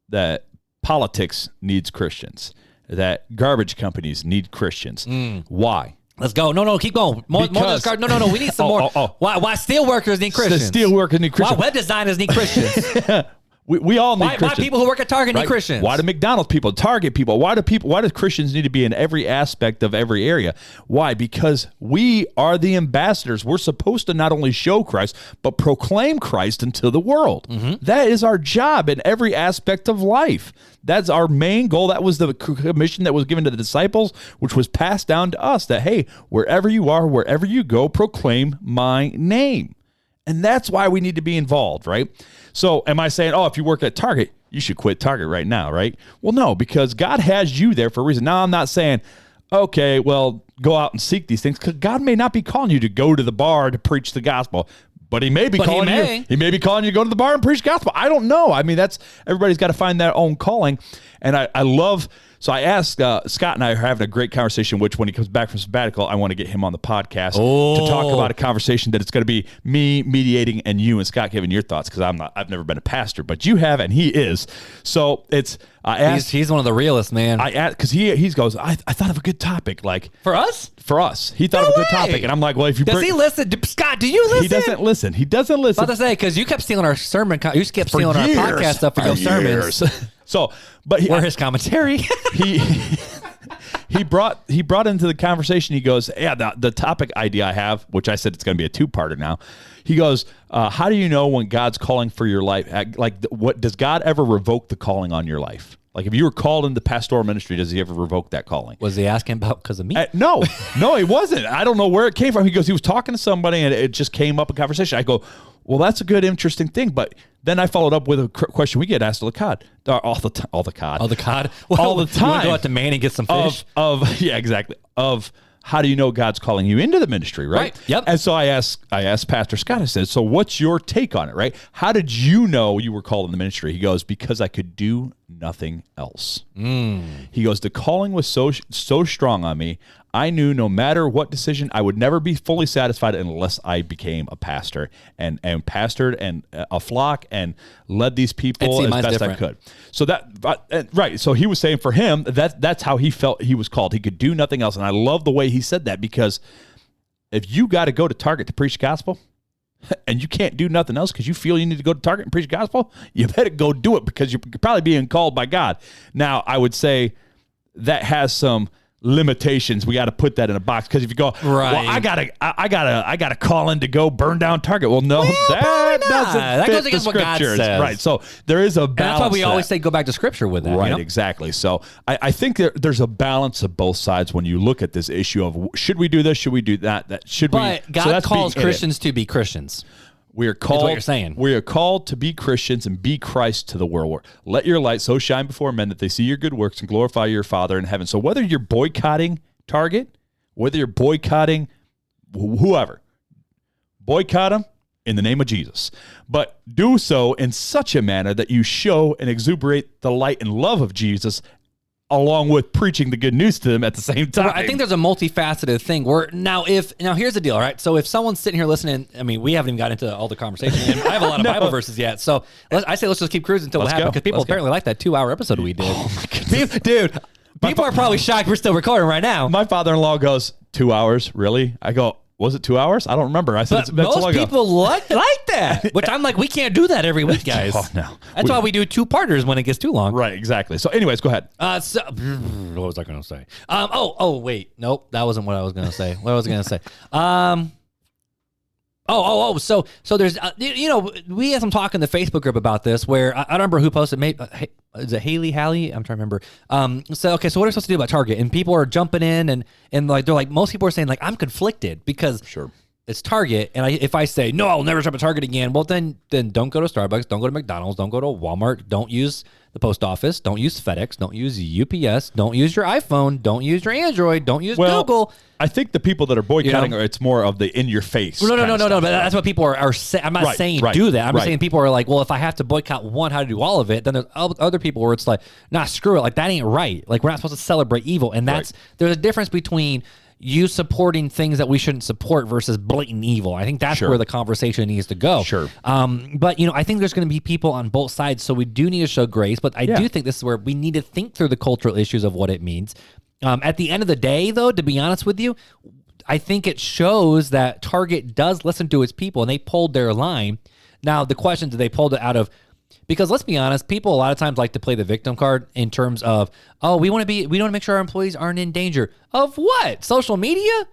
that politics needs Christians, that garbage companies need Christians. Why? Let's go. No, keep going. More discard. No. We need some more. Why steel workers need Christians? Steel workers need Christians. Why web designers need Christians? We all need Christians. Why people who work at Target need Christians? Why do McDonald's people, Target people, why do Christians need to be in every aspect of every area? Why? Because we are the ambassadors. We're supposed to not only show Christ, but proclaim Christ into the world. That is our job in every aspect of life. That's our main goal. That was the commission that was given to the disciples, which was passed down to us, that, hey, wherever you are, wherever you go, proclaim my name. And that's why we need to be involved, right? So am I saying, if you work at Target, you should quit Target right now, right? Well, no, because God has you there for a reason. Now, I'm not saying, okay, well, go out and seek these things, because God may not be calling you to go to the bar to preach the gospel, but he may be calling you. He may be calling you to go to the bar and preach the gospel. I don't know. I mean, everybody's got to find their own calling. And I love... So I asked, Scott and I are having a great conversation, which when he comes back from sabbatical, I want to get him on the podcast to talk about a conversation that it's going to be me mediating and you and Scott giving your thoughts, because I've never been a pastor, but you have, and he is. So I asked. He's one of the realists, man. I asked, because he goes, I thought of a good topic. Like, for us? For us. He thought of a good topic. And I'm like, well, if you Does he listen? Scott, do you listen? He doesn't listen. He doesn't listen. I was about to say, because you kept stealing our sermon. You kept stealing our podcast stuff for your sermons. So, but or his commentary. he brought into the conversation. He goes, yeah, the topic idea I have, which I said it's going to be a 2-parter now. He goes, how do you know when God's calling for your life? Like, what does God ever revoke the calling on your life? Like, if you were called into pastoral ministry, does he ever revoke that calling? Was he asking about because of me? No, he wasn't. I don't know where it came from. He goes, he was talking to somebody and it just came up in conversation. I go, well, that's a good, interesting thing. But then I followed up with a question we get asked all the time. All the cod. All the time. You want to go out to Maine and get some fish? Yeah, exactly. How do you know God's calling you into the ministry, right? Yep. And so I asked Pastor Scott, I said, so what's your take on it, right? How did you know you were called in the ministry? He goes, because I could do nothing else. He goes, the calling was so strong on me, I knew no matter what decision, I would never be fully satisfied unless I became a pastor and pastored and a flock and led these people as best I could. So right. So he was saying for him, that's how he felt he was called. He could do nothing else. And I love the way he said that, because if you got to go to Target to preach the gospel and you can't do nothing else because you feel you need to go to Target and preach the gospel, you better go do it, because you're probably being called by God. Now, I would say that has some limitations. We got to put that in a box, because if you go, well, I gotta call in to go burn down Target. Well, no, that doesn't fit goes against the what God scriptures, says. right? So there is a balance. And that's why we always say go back to scripture with that, right? You know? Exactly. So I think there's a balance of both sides when you look at this issue of should we do this, should we do that? But God calls Christians to be Christians. We are called. What you're saying. We are called to be Christians and be Christ to the world. Let your light so shine before men that they see your good works and glorify your Father in heaven. So whether you're boycotting Target, whether you're boycotting whoever, boycott them in the name of Jesus, but do so in such a manner that you show and exuberate the light and love of Jesus, along with preaching the good news to them at the same time. I think there's a multifaceted thing where now here's the deal, all right? So if someone's sitting here listening, I mean, we haven't even got into all the conversation, and I have a lot of Bible verses yet. So I say let's just keep cruising until it happens, because people apparently like that 2-hour episode we did. Oh my goodness. Dude, people are probably shocked we're still recording right now. My father-in-law goes, 2 hours? Really? I go, was it 2 hours? I don't remember. I said, most people like that, which I'm like, we can't do that every week, guys. Oh, no. That's why we do 2-parters when it gets too long. Right, exactly. So anyways, go ahead. What was I going to say? Wait. Nope, that wasn't what I was going to say. What was I going to say? So there's, we had some talk in the Facebook group about this where I don't remember who posted. Maybe is it Haley? I'm trying to remember. So what are we supposed to do about Target? And people are jumping in and like they're like, most people are saying like I'm conflicted because sure it's Target, and if I say no, I'll never shop at Target again, well then don't go to Starbucks, don't go to McDonald's, don't go to Walmart, don't use the post office, don't use FedEx, don't use UPS, don't use your iPhone, don't use your Android, don't use Google. I think the people that are boycotting, it's more of the in your face. No. But that's what people are saying. I'm not saying do that. I'm just saying people are like, well, if I have to boycott one, how to do all of it? Then there's other people where it's like, nah, screw it. Like that ain't right. Like we're not supposed to celebrate evil, and there's a difference between you supporting things that we shouldn't support versus blatant evil. I think that's where the conversation needs to go. Sure. But, I think there's going to be people on both sides, so we do need to show grace. But I do think this is where we need to think through the cultural issues of what it means. At the end of the day, though, to be honest with you, I think it shows that Target does listen to its people, and they pulled their line. Now, the question is, they pulled it out of... Because let's be honest, people a lot of times like to play the victim card in terms of, we want to make sure our employees aren't in danger of what? Social media?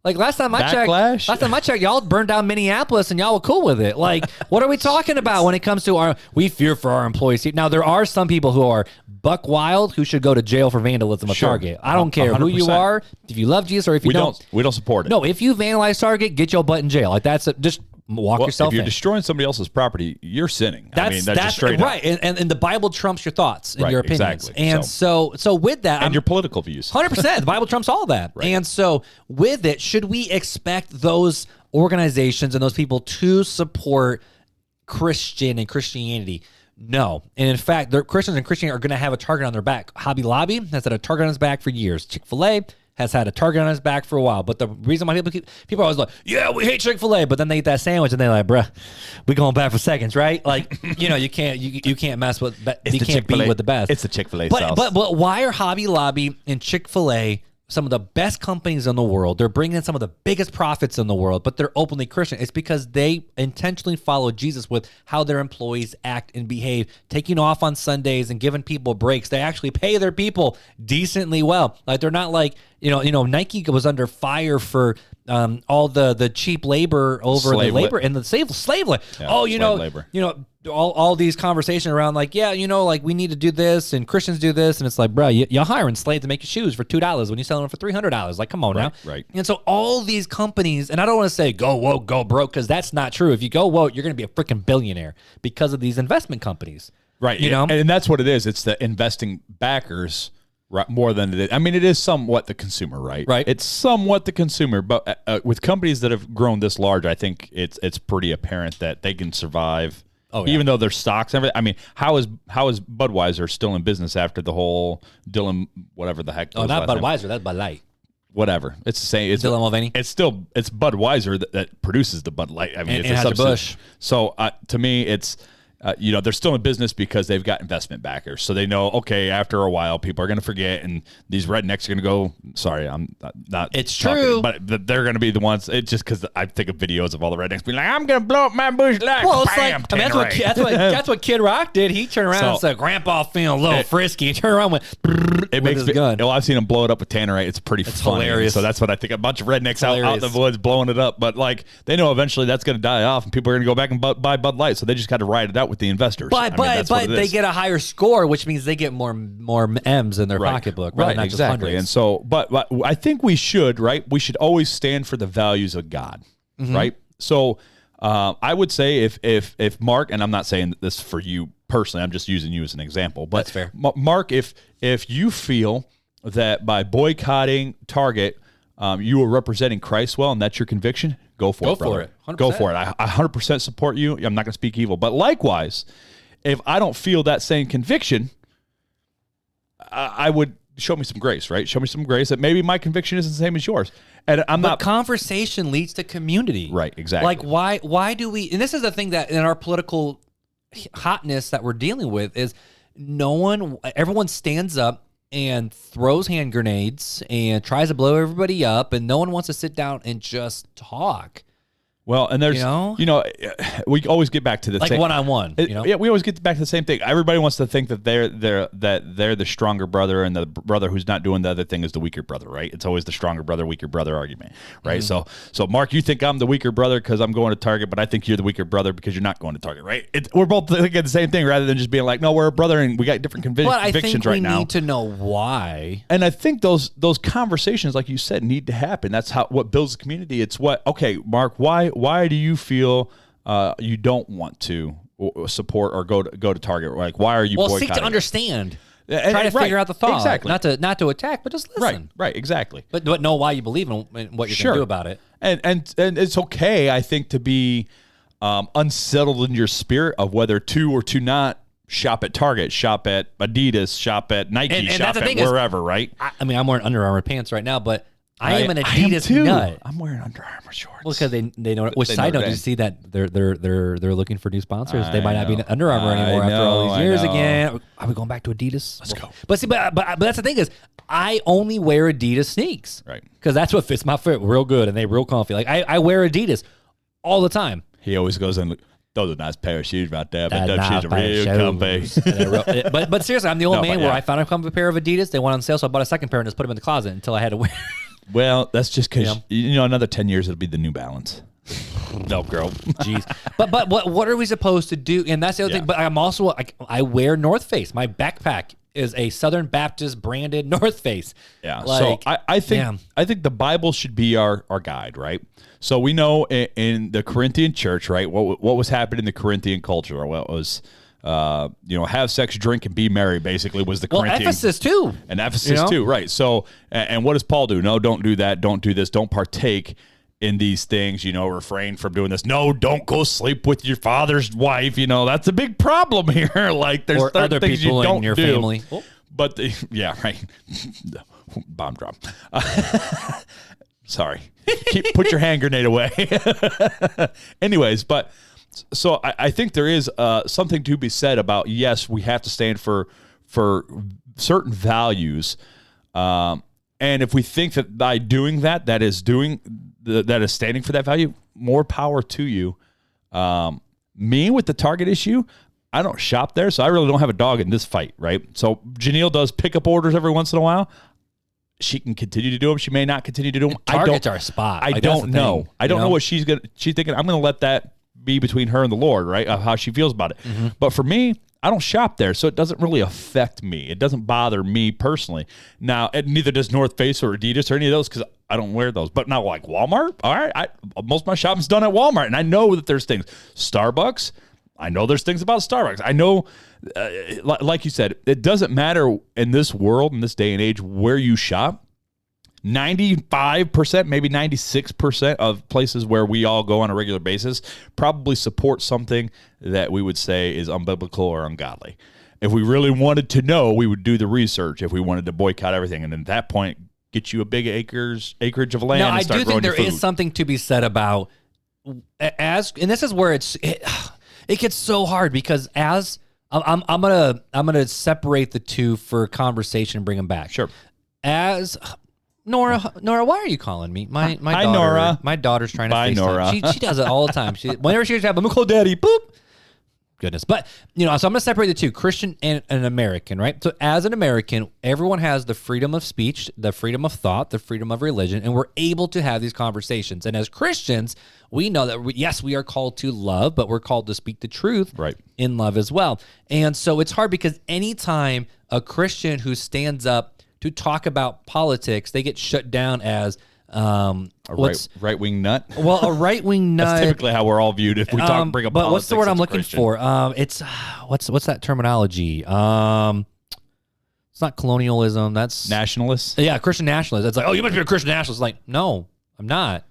Like last time I checked, y'all burned down Minneapolis and y'all were cool with it. Like, what are we talking about when it comes to we fear for our employees? Now, there are some people who are buck wild who should go to jail for vandalism at Target. I don't care 100%. Who you are, if you love Jesus or if you don't. We don't support it. No, if you vandalize Target, get your butt in jail. Like that's just... Walk yourself in. If you're in. destroying somebody else's property, you're sinning. That's just straight right. up. And the Bible trumps your thoughts and your opinions. Exactly. And so with that... And your political views. 100%. The Bible trumps all of that. Right. And so with it, should we expect those organizations and those people to support Christian and Christianity? No. And in fact, Christians and Christianity are going to have a target on their back. Hobby Lobby has had a target on his back for years. Chick-fil-A has had a target on his back for a while. But the reason why people are always like, yeah, we hate Chick-fil-A, but then they eat that sandwich and they're like, bruh, we going back for seconds, right? Like, you can't mess with, you can't beat with the best. It's the Chick-fil-A sauce. But why are Hobby Lobby and Chick-fil-A some of the best companies in the world? They're bringing in some of the biggest profits in the world, but they're openly Christian. It's because they intentionally follow Jesus with how their employees act and behave, taking off on Sundays and giving people breaks. They actually pay their people decently well. Like they're not like, Nike was under fire for all the cheap labor over the labor and the slave labor. Labor. All these conversations around like, like we need to do this and Christians do this. And it's like, bro, you're hiring slaves to make your shoes for $2 when you're selling them for $300. Like, come on now. Right. And so all these companies, and I don't want to say go woke, go broke, because that's not true. If you go woke, you're going to be a freaking billionaire because of these investment companies. Right. And that's what it is. It's the investing backers. Right, more than it is. I mean, it is somewhat the consumer, right? Right. It's somewhat the consumer, but with companies that have grown this large, I think it's pretty apparent that they can survive. Oh, yeah. Even though their stocks, everything. I mean, how is Budweiser still in business after the whole Dylan, whatever the heck? Oh, not Budweiser. That's Bud Light. Whatever. It's the same. It's Dylan Mulvaney. It's Budweiser that produces the Bud Light. I mean, it's a Bush. So to me, it's. They're still in business because they've got investment backers. So they know, okay, after a while, people are going to forget, and these rednecks are going to go, sorry, I'm not. It's talking, true. But they're going to be the ones, it's just because I think of videos of all the rednecks being like, I'm going to blow up my Bush Light. Well, it's bam, like, that's what Kid Rock did. He turned around and said, Grandpa feeling a little frisky. He turned around with his gun. Well, I've seen him blow it up with Tannerite. It's pretty funny. Hilarious. So that's what I think. A bunch of rednecks out in the woods blowing it up. But like, they know eventually that's going to die off, and people are going to go back and buy Bud Light. So they just got to ride it out with the investors. But they get a higher score, which means they get more M's in their pocketbook, right? Not exactly. Just and so, but I think we should, right? We should always stand for the values of God, right? So I would say if Mark, and I'm not saying this for you personally, I'm just using you as an example, but that's fair. Mark, if you feel that by boycotting Target, you are representing Christ well, and that's your conviction, go for it, brother. 100%. Go for it. I 100% support you. I'm not going to speak evil, but likewise, if I don't feel that same conviction, I would show me some grace, right? Show me some grace that maybe my conviction isn't the same as yours. And but conversation leads to community. Right, exactly. Like why do we, and this is the thing that in our political hotness that we're dealing with is everyone stands up and throws hand grenades and tries to blow everybody up, and no one wants to sit down and just talk. Well, and there's, we always get back to the like same, one-on-one. Yeah, we always get back to the same thing. Everybody wants to think that they're the stronger brother, and the brother who's not doing the other thing is the weaker brother, right? It's always the stronger brother, weaker brother argument, right? So Mark, you think I'm the weaker brother because I'm going to Target, but I think you're the weaker brother because you're not going to Target, right? We're both thinking the same thing, rather than just being like, no, we're a brother and we got different convictions right now. We need to know why, and I think those conversations, like you said, need to happen. That's what builds the community. It's okay, Mark, why do you feel you don't want to support or go to Target? Like, why are you boycotting? Seek to understand. Try to figure out the thought. Exactly. Not to attack, but just listen. Right, exactly. But know why you believe in what you're going to do about it. And it's okay, I think, to be unsettled in your spirit of whether to or to not shop at Target, shop at Adidas, shop at Nike, shop at wherever, right? I'm wearing Under Armour pants right now, but I am an Adidas nut. I'm wearing Under Armour shorts. Well, because they know. Which side note, did you see that they're looking for new sponsors? They might not be Under Armour anymore after all these years again. Are we going back to Adidas? Let's go. But see, but that's the thing is, I only wear Adidas sneaks, right? Because that's what fits my foot real good and they real comfy. Like I wear Adidas all the time. He always goes in. Those are a nice pair of shoes right there, but those shoes are real comfy. But seriously, I'm the old man where I found a comfy pair of Adidas. They went on sale, so I bought a second pair and just put them in the closet until I had to wear. Well, that's just because another 10 years it'll be the New Balance. They'll grow. Jeez. But what are we supposed to do? And that's the other thing. But I'm also I wear North Face. My backpack is a Southern Baptist branded North Face. Yeah. So I think the Bible should be our guide, right? So we know in the Corinthian church, right, what was happening in the Corinthian culture, what was have sex, drink, and be merry, basically, was the Corinthian. Ephesus too. And Ephesus too, right. So, and what does Paul do? No, don't do that. Don't do this. Don't partake in these things, refrain from doing this. No, don't go sleep with your father's wife. That's a big problem here. Like, there's or other things people you don't in your do. family. But, right. Bomb drop. Sorry. Put your hand grenade away. Anyways, but so I think there is something to be said about, yes, we have to stand for certain values. And if we think that by doing that is standing for that value, more power to you. Me with the Target issue, I don't shop there, so I really don't have a dog in this fight, right? So Janelle does pickup orders every once in a while. She can continue to do them. She may not continue to do them. Target's our spot. I don't know. I don't know what she's thinking. I'm going to let that be between her and the Lord, right? Of how she feels about it. Mm-hmm. But for me, I don't shop there, so it doesn't really affect me. It doesn't bother me personally. Now, neither does North Face or Adidas or any of those, because I don't wear those. But now, like Walmart, all right, most of my shopping's done at Walmart, and I know that there's things. Starbucks, I know there's things about Starbucks. I know, like you said, it doesn't matter in this world, in this day and age, where you shop. 95%, maybe 96% of places where we all go on a regular basis probably support something that we would say is unbiblical or ungodly. If we really wanted to know, we would do the research. If we wanted to boycott everything, and then at that point, get you a big acreage of land. Now, and start I do think there food. is something to be said about and this is where it gets so hard, because as I'm gonna separate the two for conversation and bring them back. Sure. As Nora, why are you calling me? My Hi, daughter, Nora. My daughter's trying to Bye, FaceTime. Nora. She does it all the time. Whenever she's happy, I'm gonna call Daddy. Boop. Goodness. But, so I'm going to separate the two, Christian and an American, right? So as an American, everyone has the freedom of speech, the freedom of thought, the freedom of religion, and we're able to have these conversations. And as Christians, we know that, yes, we are called to love, but we're called to speak the truth in love as well. And so it's hard, because anytime a Christian who stands up to talk about politics, they get shut down as right-wing nut. Well, a right-wing nut. That's typically how we're all viewed if we bring up politics. But what's the word I'm looking Christian. for? It's what's that terminology? It's not colonialism. That's nationalist. Yeah, Christian nationalist. It's like, oh, you must be a Christian nationalist. Like, no, I'm not.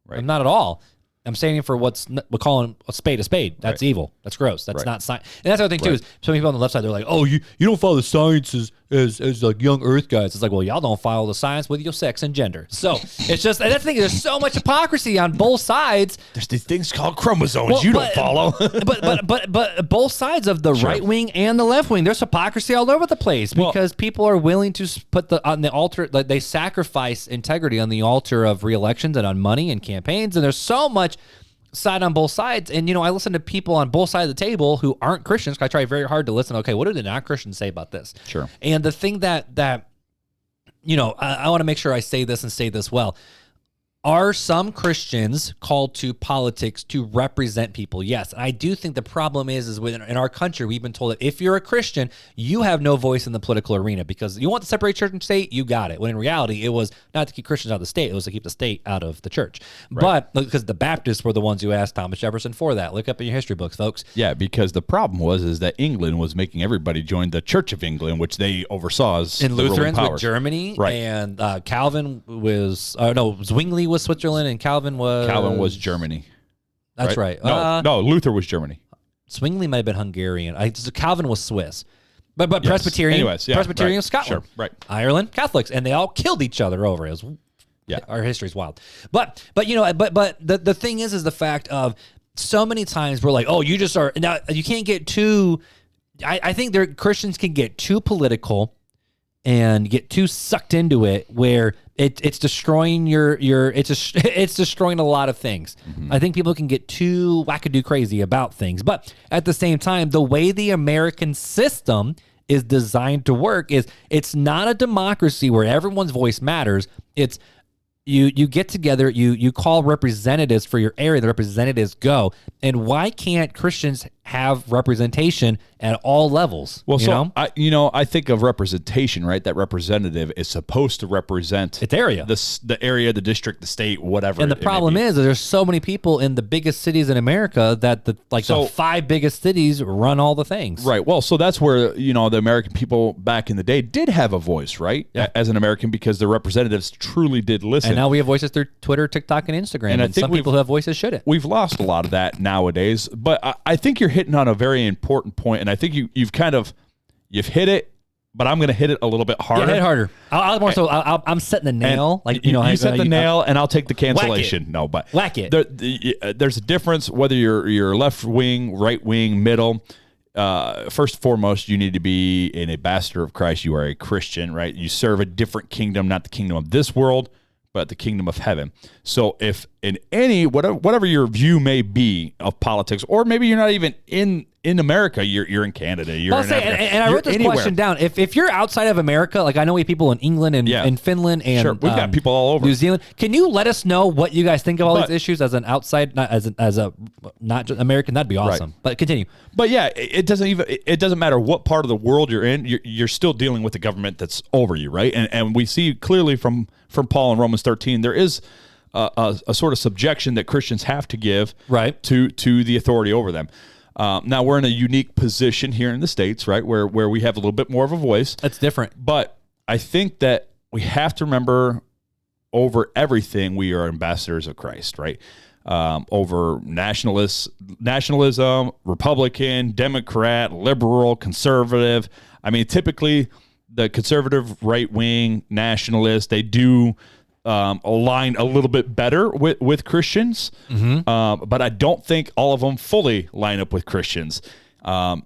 Right. I'm not at all. I'm standing for we're calling a spade a spade. That's evil. That's gross. That's not science. And that's the other thing too, is some people on the left side, they're like, oh, you don't follow the science as like young earth guys. It's like, well, y'all don't follow the science with your sex and gender. So it's just, and that's the thing, there's so much hypocrisy on both sides. There's these things called chromosomes don't follow. but both sides of the right wing and the left wing, there's hypocrisy all over the place, because people are willing to put on the altar, like they sacrifice integrity on the altar of re-elections and on money and campaigns. And there's so much side on both sides. And, I listen to people on both sides of the table who aren't Christians. I try very hard to listen. Okay, what do the non-Christians say about this? Sure. And the thing that I want to make sure I say this and say this well. Are some Christians called to politics to represent people? Yes. And I do think the problem is in our country, we've been told that if you're a Christian, you have no voice in the political arena because you want to separate church and state, you got it. When in reality, it was not to keep Christians out of the state, it was to keep the state out of the church. Right. But because the Baptists were the ones who asked Thomas Jefferson for that. Look up in your history books, folks. Yeah, because the problem is that England was making everybody join the Church of England, which they oversaw as and the Lutherans ruling with Germany, right. And Calvin was Zwingli was Switzerland, and Calvin was Germany. That's right. No, Luther was Germany. Zwingli might have been Hungarian. Calvin was Swiss. But yes. Presbyterian. Anyways, yeah, Presbyterian right. was Scotland. Sure, right. Ireland, Catholics, and they all killed each other over it. Our history's wild. But the thing is the fact of so many times we're like, oh, you just are now you can't get too. I think Christians can get too political and get too sucked into it where it's destroying it's destroying a lot of things. Mm-hmm. I think people can get too wackadoo crazy about things. But at the same time, the way the American system is designed to work is it's not a democracy where everyone's voice matters. It's you get together, you call representatives for your area, the representatives go. And why can't Christians have representation at all levels? I think of representation, right? That representative is supposed to represent its area, the area, the district, the state, whatever. And the problem is that there's so many people in the biggest cities in America that the 5 biggest cities run all the things. Right. Well, so that's where, the American people back in the day did have a voice, right? Yeah. As an American, because the representatives truly did listen. And now we have voices through Twitter, TikTok, and Instagram. And I think some people who have voices shouldn't. We've lost a lot of that nowadays. But I think you're hitting on a very important point, and I think you've hit it, but I'm going to hit it a little bit harder. Yeah, hit it harder. I'm setting the nail. You set the nail, and I'll take the cancellation. Whack it. No, but whack it. There's a difference whether you're left wing, right wing, middle. First and foremost, you need to be an ambassador of Christ. You are a Christian, right? You serve a different kingdom, not the kingdom of this world, but the kingdom of heaven. So if in whatever your view may be of politics, or maybe you're not even in America, you're in Canada, and I wrote this question down. If you're outside of America, like I know we have people in England and Finland and sure. We've got people all over New Zealand. Can you let us know what you guys think of all these issues as an outside, not as a not just American? That'd be awesome. Right. But continue. But yeah, it doesn't matter what part of the world you're in. You're still dealing with the government that's over you, right? And we see clearly from Paul in Romans 13, there is a sort of subjection that Christians have to give to the authority over them. Now we're in a unique position here in the States, right, where we have a little bit more of a voice. That's different. But I think that we have to remember, over everything, we are ambassadors of Christ, right? Over nationalism, Republican, Democrat, liberal, conservative. I mean, typically the conservative, right-wing, nationalists, they do align a little bit better with Christians, but I don't think all of them fully line up with Christians. And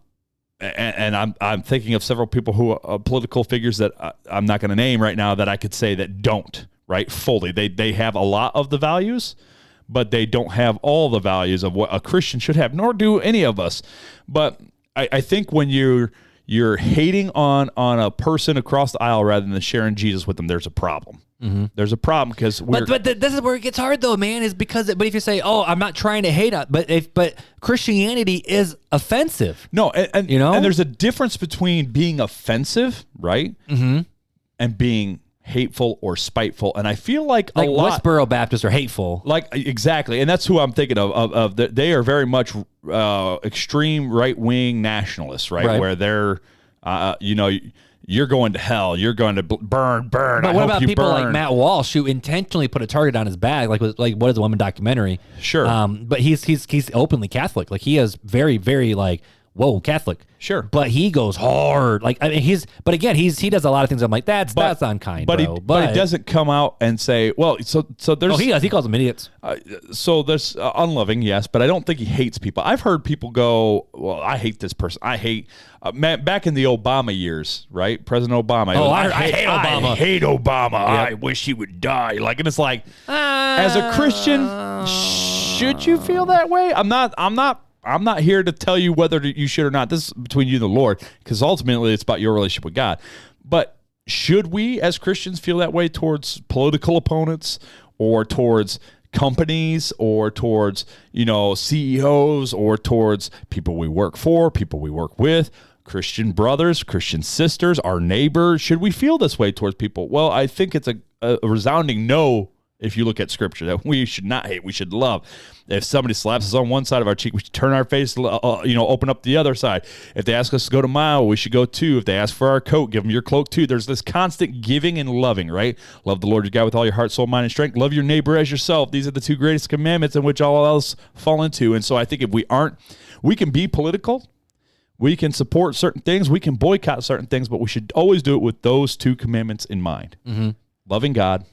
I'm thinking of several people who are political figures that I'm not going to name right now that I could say that don't, right, fully. They have a lot of the values, but they don't have all the values of what a Christian should have, nor do any of us. But I think when you're hating on a person across the aisle rather than sharing Jesus with them, there's a problem. Mm-hmm. There's a problem because this is where it gets hard though, man. Is because but if you say, "Oh, I'm not trying to hate on," but Christianity is offensive. No, and there's a difference between being offensive, right, and being hateful or spiteful. And I feel like a lot Westboro Baptists are hateful, exactly, and that's who I'm thinking of. They are very much extreme right wing nationalists, right, where they're you're going to hell. You're going to burn. But what about people like Matt Walsh, who intentionally put a target on his back, like what is a woman documentary? Sure. But he's openly Catholic. Like he is very, very Catholic. Sure. But he goes hard. Like, I mean, he does a lot of things. I'm like, that's unkind, but bro. He doesn't come out and say, well, so there's... Oh, he does. He calls them idiots. So there's unloving, yes, but I don't think he hates people. I've heard people go, well, I hate this person. I hate... back in the Obama years, right? President Obama. I hate Obama. I hate Obama. Yeah. I wish he would die. And it's like, as a Christian... Should you feel that way? I'm not here to tell you whether you should or not. This is between you and the Lord, because ultimately it's about your relationship with God. But should we as Christians feel that way towards political opponents or towards companies or towards, CEOs or towards people we work for, people we work with, Christian brothers, Christian sisters, our neighbors? Should we feel this way towards people? Well, I think it's a resounding no. If you look at Scripture, that we should not hate, we should love. If somebody slaps us on one side of our cheek, we should turn our face, open up the other side. If they ask us to go to mile, we should go two. If they ask for our coat, give them your cloak too. There's this constant giving and loving, right? Love the Lord your God with all your heart, soul, mind, and strength. Love your neighbor as yourself. These are the two greatest commandments in which all else fall into. And so I think if we can be political, we can support certain things, we can boycott certain things, but we should always do it with those two commandments in mind. Mm-hmm. Loving God,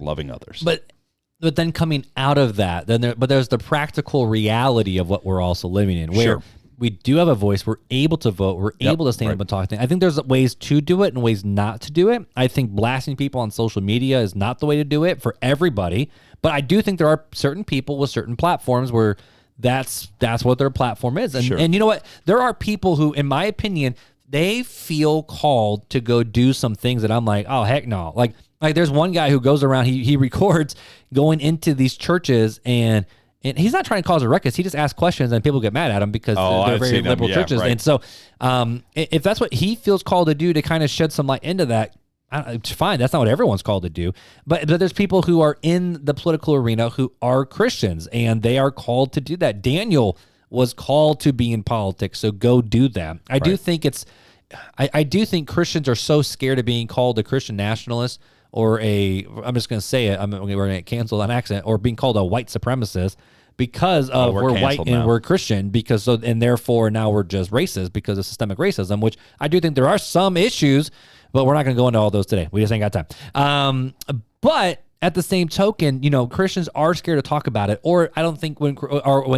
loving others. But then coming out of that, there's the practical reality of what we're also living in, where we do have a voice, we're able to vote, we're able to stand up and talk. I think there's ways to do it and ways not to do it. I think blasting people on social media is not the way to do it for everybody, but I do think there are certain people with certain platforms where that's what their platform is. And you know what? There are people who, in my opinion, they feel called to go do some things that I'm like, oh, heck no. Like there's one guy who goes around, he records going into these churches and he's not trying to cause a ruckus. He just asks questions and people get mad at him because they're very liberal churches. Right. And so if that's what he feels called to do to kind of shed some light into that, it's fine. That's not what everyone's called to do. But there's people who are in the political arena who are Christians and they are called to do that. Daniel was called to be in politics, so go do that. I do think I do think Christians are so scared of being called a Christian nationalist or I'm just going to say it, we're going to get canceled on accident, or being called a white supremacist because of we're white and we're Christian, and therefore now we're just racist because of systemic racism, which I do think there are some issues, but we're not going to go into all those today. We just ain't got time. But at the same token, Christians are scared to talk about it, or I don't think when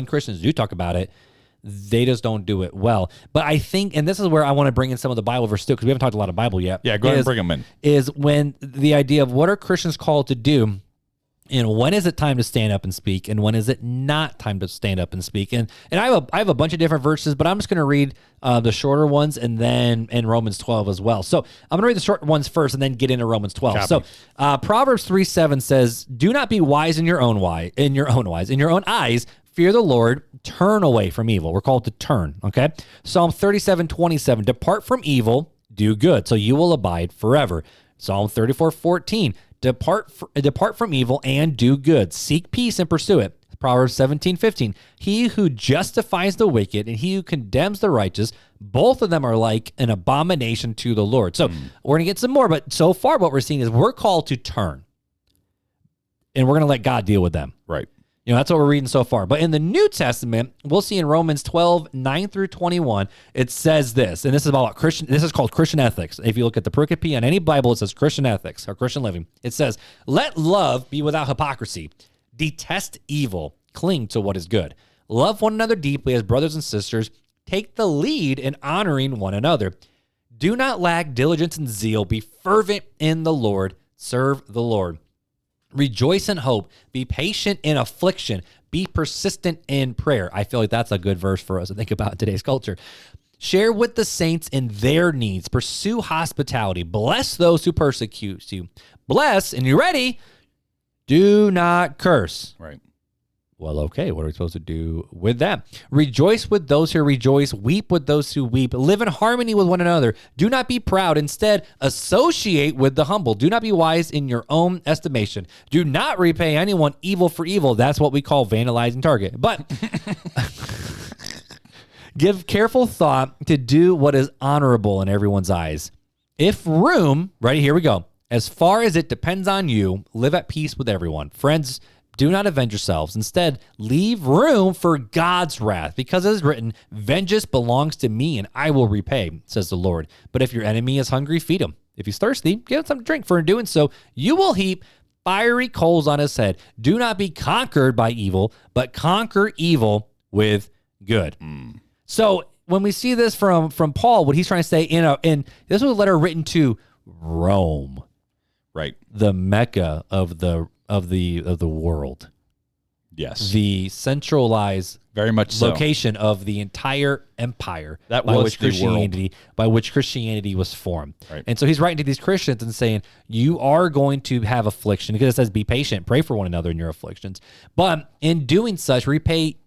Christians do talk about it, they just don't do it well. But I think, and this is where I want to bring in some of the Bible verses too, because we haven't talked a lot of Bible yet. Yeah, go ahead and bring them in. Is when the idea of what are Christians called to do, and when is it time to stand up and speak, and when is it not time to stand up and speak? And I have a bunch of different verses, but I'm just going to read the shorter ones and then in Romans 12 as well. So I'm going to read the short ones first and then get into Romans 12. Copy. So Proverbs 3:7 says, "Do not be wise in your own eyes. Fear the Lord, turn away from evil." We're called to turn, okay? Psalm 37:27, "Depart from evil, do good, so you will abide forever." Psalm 34:14, Depart from evil and do good. Seek peace and pursue it. Proverbs 17:15, "He who justifies the wicked and he who condemns the righteous, both of them are like an abomination to the Lord." So we're going to get some more, but so far what we're seeing is we're called to turn, and we're going to let God deal with them. Right. That's what we're reading so far. But in the New Testament, we'll see in Romans 12:9-21, it says this, and this is about Christian. This is called Christian ethics. If you look at the pericope on any Bible, it says Christian ethics or Christian living. It says, "Let love be without hypocrisy. Detest evil. Cling to what is good. Love one another deeply as brothers and sisters. Take the lead in honoring one another. Do not lack diligence and zeal. Be fervent in the Lord. Serve the Lord. Rejoice in hope. Be patient in affliction. Be persistent in prayer." I feel like that's a good verse for us to think about in today's culture. "Share with the saints in their needs. Pursue hospitality. Bless those who persecute you. Bless," and you ready? "Do not curse." Right. Well, okay, what are we supposed to do with that? "Rejoice with those who rejoice. Weep with those who weep. Live in harmony with one another. Do not be proud. Instead, associate with the humble. Do not be wise in your own estimation. Do not repay anyone evil for evil." That's what we call vandalizing Target. But "Give careful thought to do what is honorable in everyone's eyes. If room," ready, here we go, "as far as it depends on you, live at peace with everyone. Friends, do not avenge yourselves. Instead, leave room for God's wrath, because it is written, 'Vengeance belongs to me, and I will repay,' says the Lord. But if your enemy is hungry, feed him. If he's thirsty, give him something to drink. For in doing so, you will heap fiery coals on his head. Do not be conquered by evil, but conquer evil with good." So when we see this from Paul, what he's trying to say in this was a letter written to Rome, right, the Mecca of the world. Yes. the centralized Very much so. location of the entire empire That by was which the world. Christianity was formed. Right. And so he's writing to these Christians and saying, you are going to have affliction, because it says, be patient, pray for one another in your afflictions. But in doing such, repay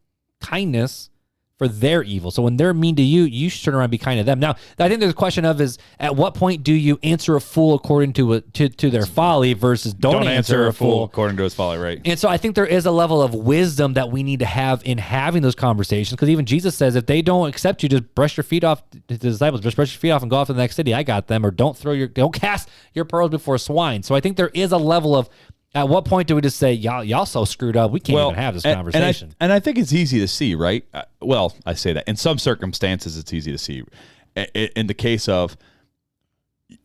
kindness for their evil. So when they're mean to you, you should turn around and be kind to them. Now, I think there's a question of is, at what point do you answer a fool according to their folly versus don't answer a fool according to his folly, right? And so I think there is a level of wisdom that we need to have in having those conversations, because even Jesus says, if they don't accept you, just brush your feet off to the disciples, just brush your feet off and go off to the next city. I got them. Or don't cast your pearls before swine. So I think there is a level of, at what point do we just say, y'all so screwed up, we can't even have this conversation? And I think it's easy to see, right? Well, I say that. In some circumstances, it's easy to see. In the case of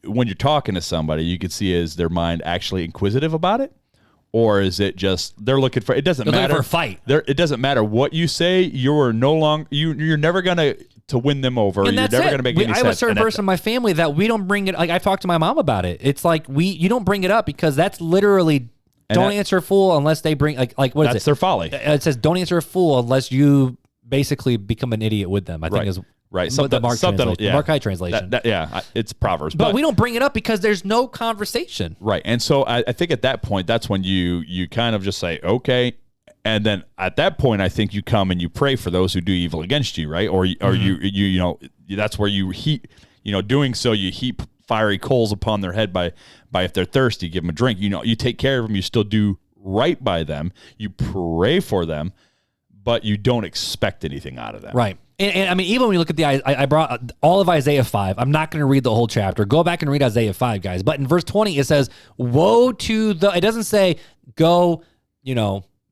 when you're talking to somebody, you can see, is their mind actually inquisitive about it? Or is it just they're looking for, it doesn't matter. Looking for a fight. It doesn't matter what you say, you're no longer, you're never going to win them over. And You're that's never it. going to make any sense. I have a certain person in my family that we don't bring it, like I talked to my mom about it. It's like you don't bring it up, because that's literally, don't answer a fool unless they bring, like what is it? That's their folly. It says, don't answer a fool unless you basically become an idiot with them, I think is right. The Marc Hyde translation. It's Proverbs. But we don't bring it up because there's no conversation. Right. And so I think at that point, that's when you kind of just say, okay. And then at that point, I think you come and you pray for those who do evil against you, right? Or you know, that's where you heap, doing so, you heap fiery coals upon their head by if they're thirsty, give them a drink. You take care of them. You still do right by them. You pray for them, but you don't expect anything out of them. Right. And I mean, even when you look at I brought all of Isaiah 5. I'm not going to read the whole chapter. Go back and read Isaiah 5, guys. But in verse 20, it says, woe to the, it doesn't say, go,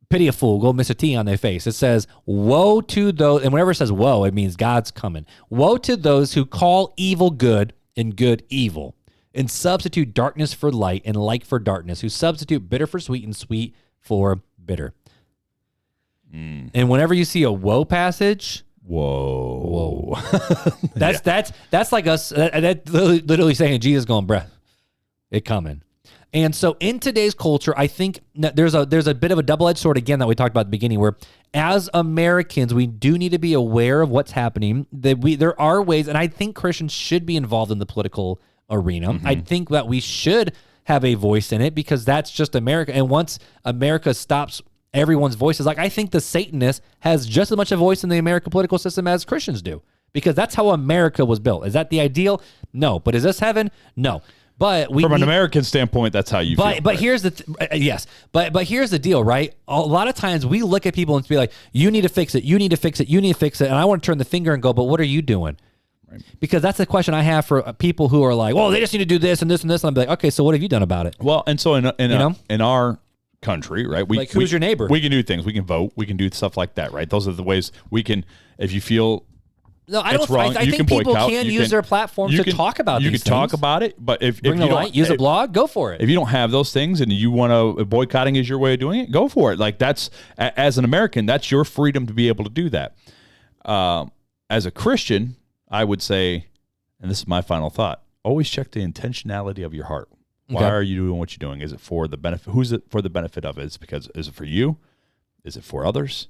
pity a fool, go Mr. T on their face. It says, woe to those, and whenever it says woe, it means God's coming. Woe to those who call evil good and good evil, and substitute darkness for light and light for darkness, who substitute bitter for sweet and sweet for bitter. And whenever you see a woe passage, whoa. That's like us, that literally saying, Jesus going, bruh, it coming. And so in today's culture, I think there's a bit of a double-edged sword, again, that we talked about at the beginning, where as Americans, we do need to be aware of what's happening. There are ways, and I think Christians should be involved in the political arena. Mm-hmm. I think that we should have a voice in it, because that's just America. And once America stops everyone's voices, like I think the Satanist has just as much a voice in the American political system as Christians do, because that's how America was built. Is that the ideal? No. But is this heaven? No. But from an American standpoint, that's how you feel. But right? Here's the yes. But here's the deal, right? A lot of times we look at people and be like, "You need to fix it. You need to fix it. You need to fix it." And I want to turn the finger and go, "But what are you doing?" Right. Because that's the question I have for people who are like, "Well, they just need to do this and this and this." And I'm like, "Okay, so what have you done about it?" Well, and so in our country, right? Who's your neighbor? We can do things. We can vote. We can do stuff like that, right? Those are the ways we can. If you feel no, I don't. Wrong, I think people can use their platform to talk about. You can talk about it, but if you don't use a blog, go for it. If you don't have those things and you want to, boycotting is your way of doing it, go for it. Like that's, as an American, that's your freedom to be able to do that. As a Christian, I would say, and this is my final thought: always check the intentionality of your heart. Why are you doing what you're doing? Is it for the benefit? Who's it for the benefit of? Is it for you? Is it for others?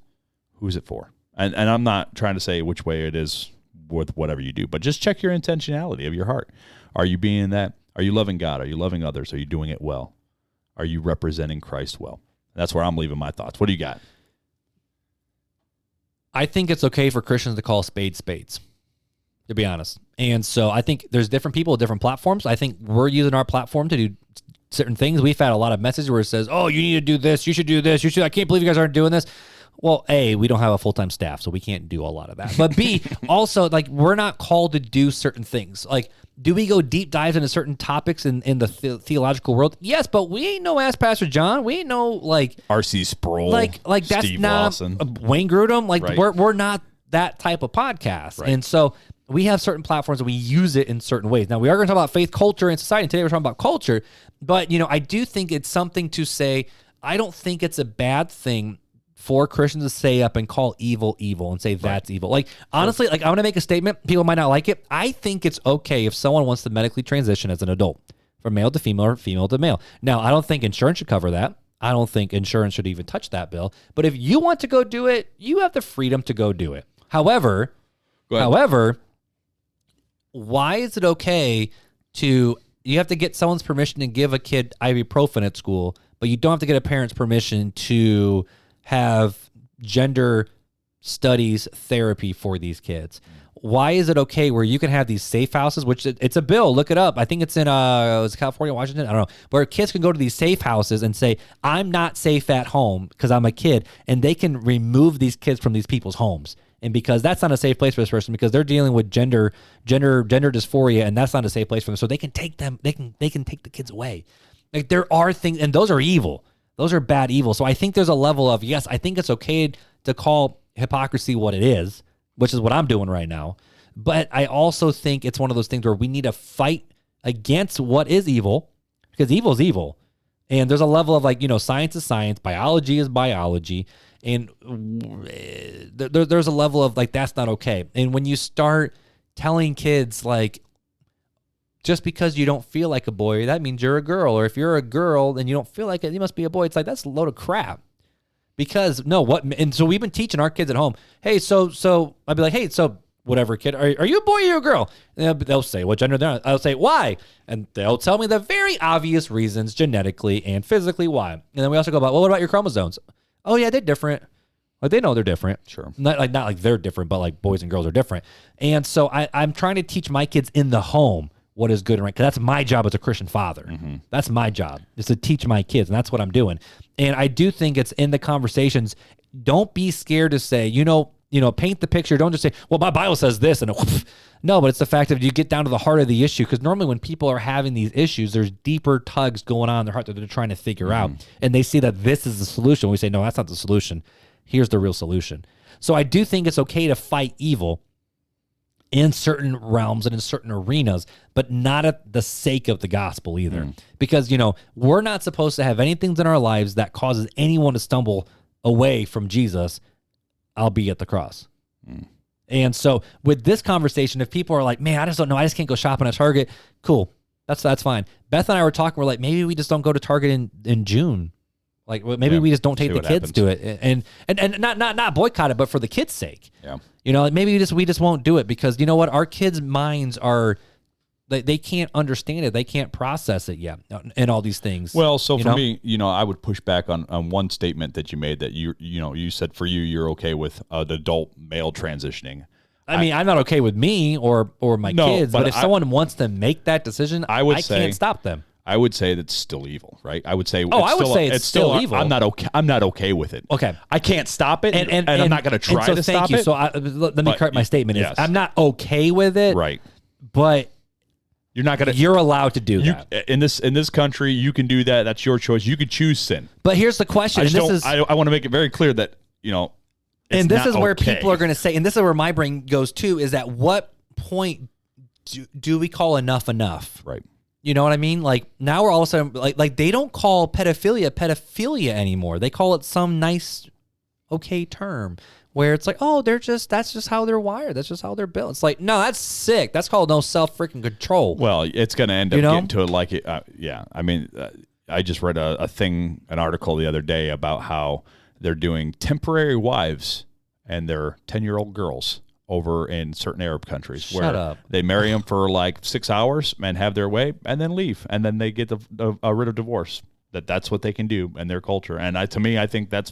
Who's it for? And I'm not trying to say which way it is with whatever you do, but just check your intentionality of your heart. Are you being that? Are you loving God? Are you loving others? Are you doing it well? Are you representing Christ well? That's where I'm leaving my thoughts. What do you got? I think it's okay for Christians to call spades, to be honest. And so I think there's different people with different platforms. I think we're using our platform to do certain things. We've had a lot of messages where it says, oh, you need to do this. You should do this. I can't believe you guys aren't doing this. Well, A, we don't have a full-time staff, so we can't do a lot of that. But B, also, like, we're not called to do certain things. Like, do we go deep dives into certain topics in the theological world? Yes, but we ain't no ass Pastor John. We ain't no, like... R.C. Sproul. Like that's Steve not... Lawson. Wayne Grudem. Like, right. we're not that type of podcast. Right. And so we have certain platforms and we use it in certain ways. Now, we are going to talk about faith, culture, and society. And today we're talking about culture. But, I do think it's something to say. I don't think it's a bad thing for Christians to say up and call evil and say that's evil. Like, honestly, like, I want to make a statement. People might not like it. I think it's okay if someone wants to medically transition as an adult from male to female or female to male. Now, I don't think insurance should cover that. I don't think insurance should even touch that bill. But if you want to go do it, you have the freedom to go do it. However, why is it okay you have to get someone's permission to give a kid ibuprofen at school, but you don't have to get a parent's permission to have gender studies therapy for these kids? Why is it okay where you can have these safe houses, which it's a bill, look it up. I think it's in California, Washington, I don't know, where kids can go to these safe houses and say, I'm not safe at home because I'm a kid, and they can remove these kids from these people's homes. And because that's not a safe place for this person, because they're dealing with gender dysphoria, and that's not a safe place for them. So they can take them, they can take the kids away. Like, there are things, and those are evil. Those are bad evil. So I think there's a level of, yes, I think it's okay to call hypocrisy what it is, which is what I'm doing right now. But I also think it's one of those things where we need to fight against what is evil, because evil is evil. And there's a level of, like, science is science, biology is biology. And there's a level of, like, that's not okay. And when you start telling kids, like, just because you don't feel like a boy, that means you're a girl. Or if you're a girl and you don't feel like it, you must be a boy. It's like, that's a load of crap. Because and so we've been teaching our kids at home, hey, so I'd be like, hey, so whatever, kid, are you a boy or you a girl? And they'll say what gender they're on. I'll say, why? And they'll tell me the very obvious reasons, genetically and physically, why. And then we also go about, well, what about your chromosomes? Oh yeah, they're different. Like, they know they're different. Sure. Not like they're different, but like boys and girls are different. And so I'm trying to teach my kids in the home what is good and right, because that's my job as a Christian father. Mm-hmm. That's my job, is to teach my kids, and that's what I'm doing. And I do think it's in the conversations. Don't be scared to say, paint the picture. Don't just say, well, my Bible says this, and no, but it's the fact that you get down to the heart of the issue, because normally when people are having these issues, there's deeper tugs going on in their heart that they're trying to figure out, and they see that this is the solution. We say, no, that's not the solution. Here's the real solution. So I do think it's okay to fight evil in certain realms and in certain arenas, but not at the sake of the gospel either. Because, we're not supposed to have anything in our lives that causes anyone to stumble away from Jesus, albeit at the cross. And so with this conversation, if people are like, man, I just don't know, I just can't go shopping at Target, cool. That's fine. Beth and I were talking, we're like, maybe we just don't go to Target in June. Like, maybe we just don't take the kids to it, and not boycott it, but for the kids' sake. Yeah. Like, maybe we just won't do it, because you know what? Our kids' minds are, they can't understand it. They can't process it yet, and all these things. Well, so for me, I would push back on one statement that you made, that you said for you're okay with an adult male transitioning. I mean, I'm not okay with me or my kids, but if someone wants to make that decision, I can't stop them. I would say that's still evil, right? I would say, it's still evil. I'm not okay with it. Okay, I can't stop it, and I'm not going to try to stop it. So let me correct my statement. Yes. I'm not okay with it, right? But you're allowed to do that in this country. You can do that. That's your choice. You could choose sin. But here's the question. I want to make it very clear that and this is where people are going to say, and this is where my brain goes too, is at what point do we call enough? Right. You know what I mean? Like, now we're all of a sudden, like they don't call pedophilia anymore. They call it some nice, okay term, where it's like, oh, that's just how they're wired. That's just how they're built. It's like, no, that's sick. That's called no self-freaking control. Well, it's going to end up getting to it like it. Yeah. I mean, I just read an article the other day about how they're doing temporary wives and their 10-year-old girls over in certain Arab countries. Where they marry them for like 6 hours and have their way and then leave. And then they get a writ of divorce. That's what they can do in their culture. And to me, I think that's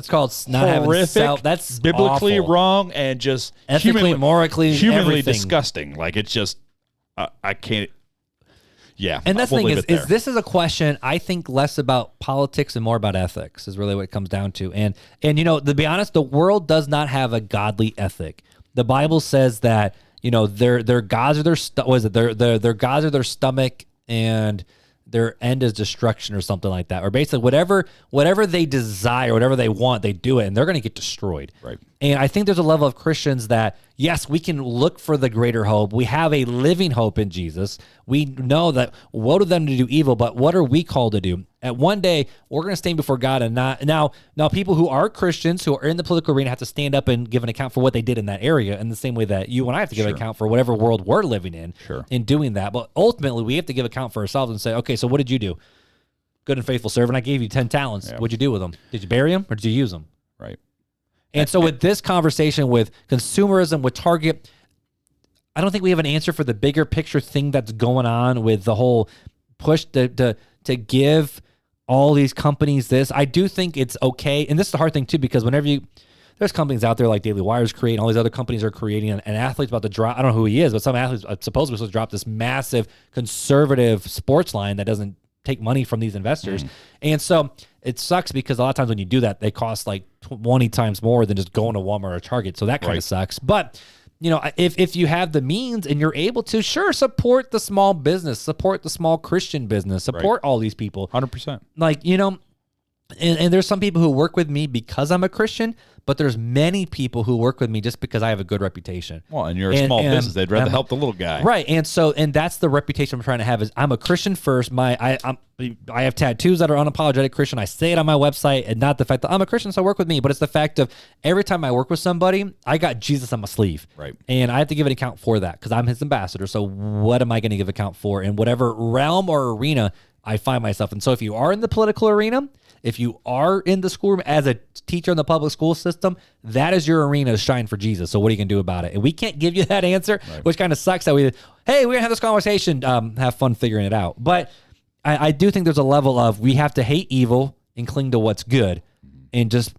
called not horrific, having that's biblically awful. Wrong, and just ethically, humanly disgusting. Like, it's just, I can't. Yeah. And that's the thing is this is a question, I think, less about politics and more about ethics is really what it comes down to. And to be honest, the world does not have a godly ethic. The Bible says that, their gods are their gods are their stomach, and their end is destruction, or something like that. Or basically whatever they desire, whatever they want, they do it, and they're going to get destroyed. Right. And I think there's a level of Christians that, yes, we can look for the greater hope. We have a living hope in Jesus. We know that woe to them to do evil, but what are we called to do? At one day, we're going to stand before God, and now people who are Christians, who are in the political arena, have to stand up and give an account for what they did in that area, in the same way that you and I have to give an account for whatever world we're living in doing that. But ultimately, we have to give account for ourselves and say, okay, so what did you do? good and faithful servant. I gave you 10 talents. What'd you do with them? Did you bury them or did you use them? Right. And so with this conversation with consumerism, with Target, I don't think we have an answer for the bigger picture thing that's going on with the whole push to give all these companies this. I do think it's okay. And this is the hard thing too, because whenever there's companies out there like Daily Wire's creating, all these other companies are creating, and an athlete's about to drop, I don't know who he is, but some athletes supposedly supposed to drop this massive conservative sports line that doesn't take money from these investors. And so it sucks because a lot of times when you do that, they cost like 20 times more than just going to Walmart or Target. So that kind of sucks. But you know, if you have the means and you're able to, sure, support the small business, support the small Christian business, support all these people. 100%. Like, you know, and there's some people who work with me because I'm a Christian, but there's many people who work with me just because I have a good reputation. Well, and you're a small business. They'd rather help the little guy. Right. And that's the reputation I'm trying to have is I'm a Christian first. I have tattoos that are unapologetic Christian. I say it on my website, and not the fact that I'm a Christian, so work with me. But it's the fact of every time I work with somebody, I got Jesus on my sleeve. Right. And I have to give an account for that because I'm his ambassador. So what am I going to give account for in whatever realm or arena I find myself? And so if you are in the political arena, if you are in the schoolroom as a teacher in the public school system, that is your arena to shine for Jesus. So what are you going to do about it? And we can't give you that answer, which kind of sucks that we're going to have this conversation, have fun figuring it out. But I do think there's a level of we have to hate evil and cling to what's good and just,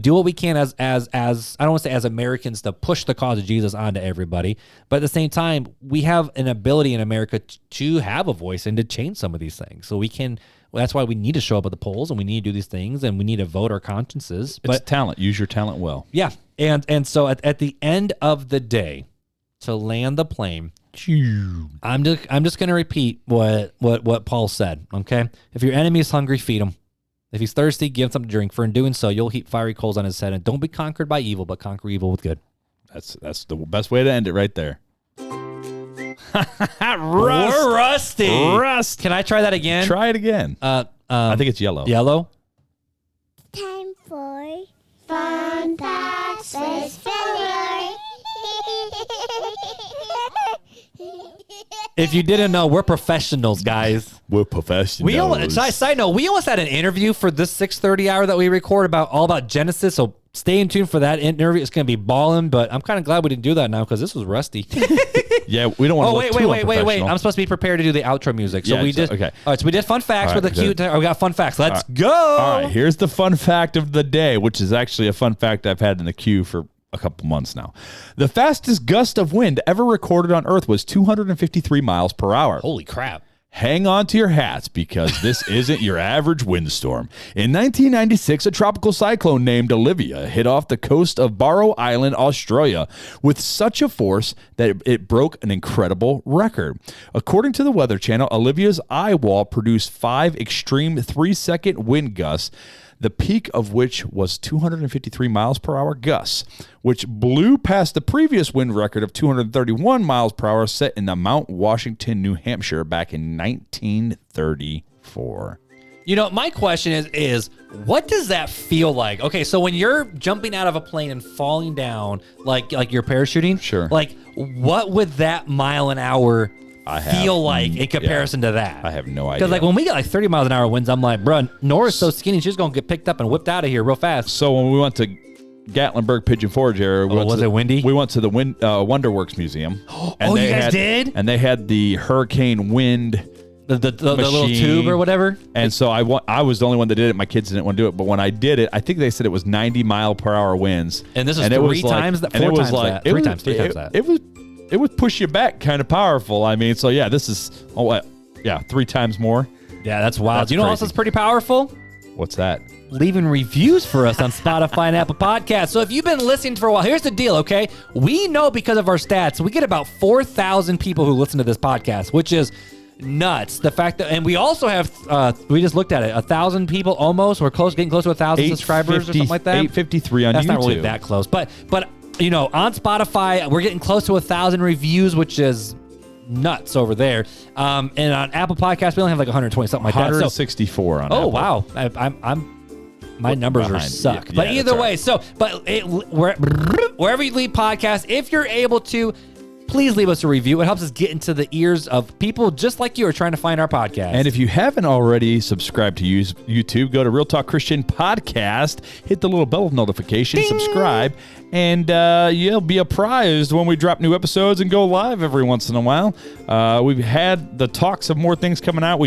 do what we can as I don't want to say as Americans to push the cause of Jesus onto everybody. But at the same time, we have an ability in America to have a voice and to change some of these things. So we can... Well, that's why we need to show up at the polls and we need to do these things and we need to vote our consciences. But it's talent. Use your talent well. Yeah. And so at the end of the day, to land the plane, I'm just going to repeat what Paul said, okay? If your enemy is hungry, feed him. If he's thirsty, give him something to drink. For in doing so, you'll heap fiery coals on his head. And don't be conquered by evil, but conquer evil with good. That's the best way to end it right there. We're rusty. Rust. Can I try that again? Try it again. I think it's yellow. Yellow. Time for Fun Facts with Filler. If you didn't know, we're professionals, guys. We're professionals. Side note, we almost had an interview for this 6:30 hour that we record all about Genesis. So stay in tune for that interview. It's going to be balling, but I'm kind of glad we didn't do that now because this was rusty. Yeah, we don't want to wait. I'm supposed to be prepared to do the outro music. So we did. Okay. All right, so we did fun facts with a cute. We got fun facts. Let's go. All right, here's the fun fact of the day, which is actually a fun fact I've had in the queue for a couple months now. The fastest gust of wind ever recorded on Earth was 253 miles per hour. Holy crap. Hang on to your hats because this isn't your average windstorm. In 1996, a tropical cyclone named Olivia hit off the coast of Barrow Island, Australia, with such a force that it broke an incredible record. According to the Weather Channel, Olivia's eye wall produced 5 extreme 3-second wind gusts, the peak of which was 253 miles per hour gusts, which blew past the previous wind record of 231 miles per hour set in the Mount Washington, New Hampshire back in 1934. You know, my question is what does that feel like? Okay, so when you're jumping out of a plane and falling down, like you're parachuting, sure. Like, what would that mile an hour feel like in comparison to that? I have no idea. Because like when we get like 30 miles an hour winds, I'm like, bro, Nora's so skinny, she's gonna get picked up and whipped out of here real fast. So when we went to Gatlinburg Pigeon Forge area, was it windy? We went to the Wonderworks Museum. And you guys did? And they had the hurricane wind. The little tube or whatever. And so I was the only one that did it. My kids didn't want to do it, but when I did it, I think they said it was 90 mile per hour winds. And this is 3 times that. 4 times that. 3 times that. It would push you back kind of powerful. I mean, so yeah, this is 3 times more. Yeah, that's wild. That's you know what crazy. else is pretty powerful? What's that? Leaving reviews for us on Spotify and Apple Podcasts. So if you've been listening for a while, here's the deal, okay? We know because of our stats, we get about 4,000 people who listen to this podcast, which is nuts. The fact that, and we also have, we just looked at it, 1,000 people almost. We're getting close to 1,000 subscribers or something like that. 853 on YouTube. That's not really that close, but you know, on Spotify, we're getting close to 1,000 reviews, which is nuts over there. And on Apple Podcasts, we only have like 120 something like that. 164 on Apple. Oh wow, my numbers are suck. But either way, right. So wherever you leave podcasts, if you're able to, please leave us a review. It helps us get into the ears of people just like you who are trying to find our podcast. And if you haven't already subscribed to YouTube, go to Real Talk Christian Podcast, hit the little bell notification, subscribe, and you'll be apprised when we drop new episodes and go live every once in a while. We've had the talks of more things coming out.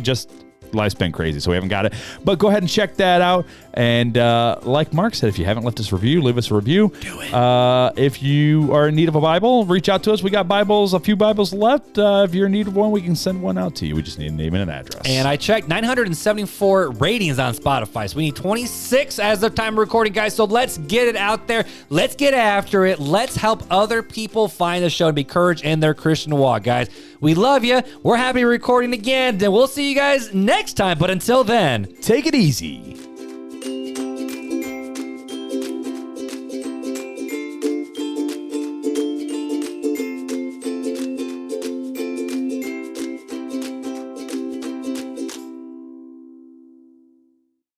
Life's been crazy, so we haven't got it. But go ahead and check that out. And like Mark said, if you haven't left us a review, leave us a review. Do it. If you are in need of a Bible, reach out to us. We got a few Bibles left. If you're in need of one, we can send one out to you. We just need a name and an address. And I checked 974 ratings on Spotify. So we need 26 as of time of recording, guys. So let's get it out there. Let's get after it. Let's help other people find the show and be encouraged in their Christian walk, guys. We love you. We're happy recording again. And we'll see you guys next time. But until then, take it easy.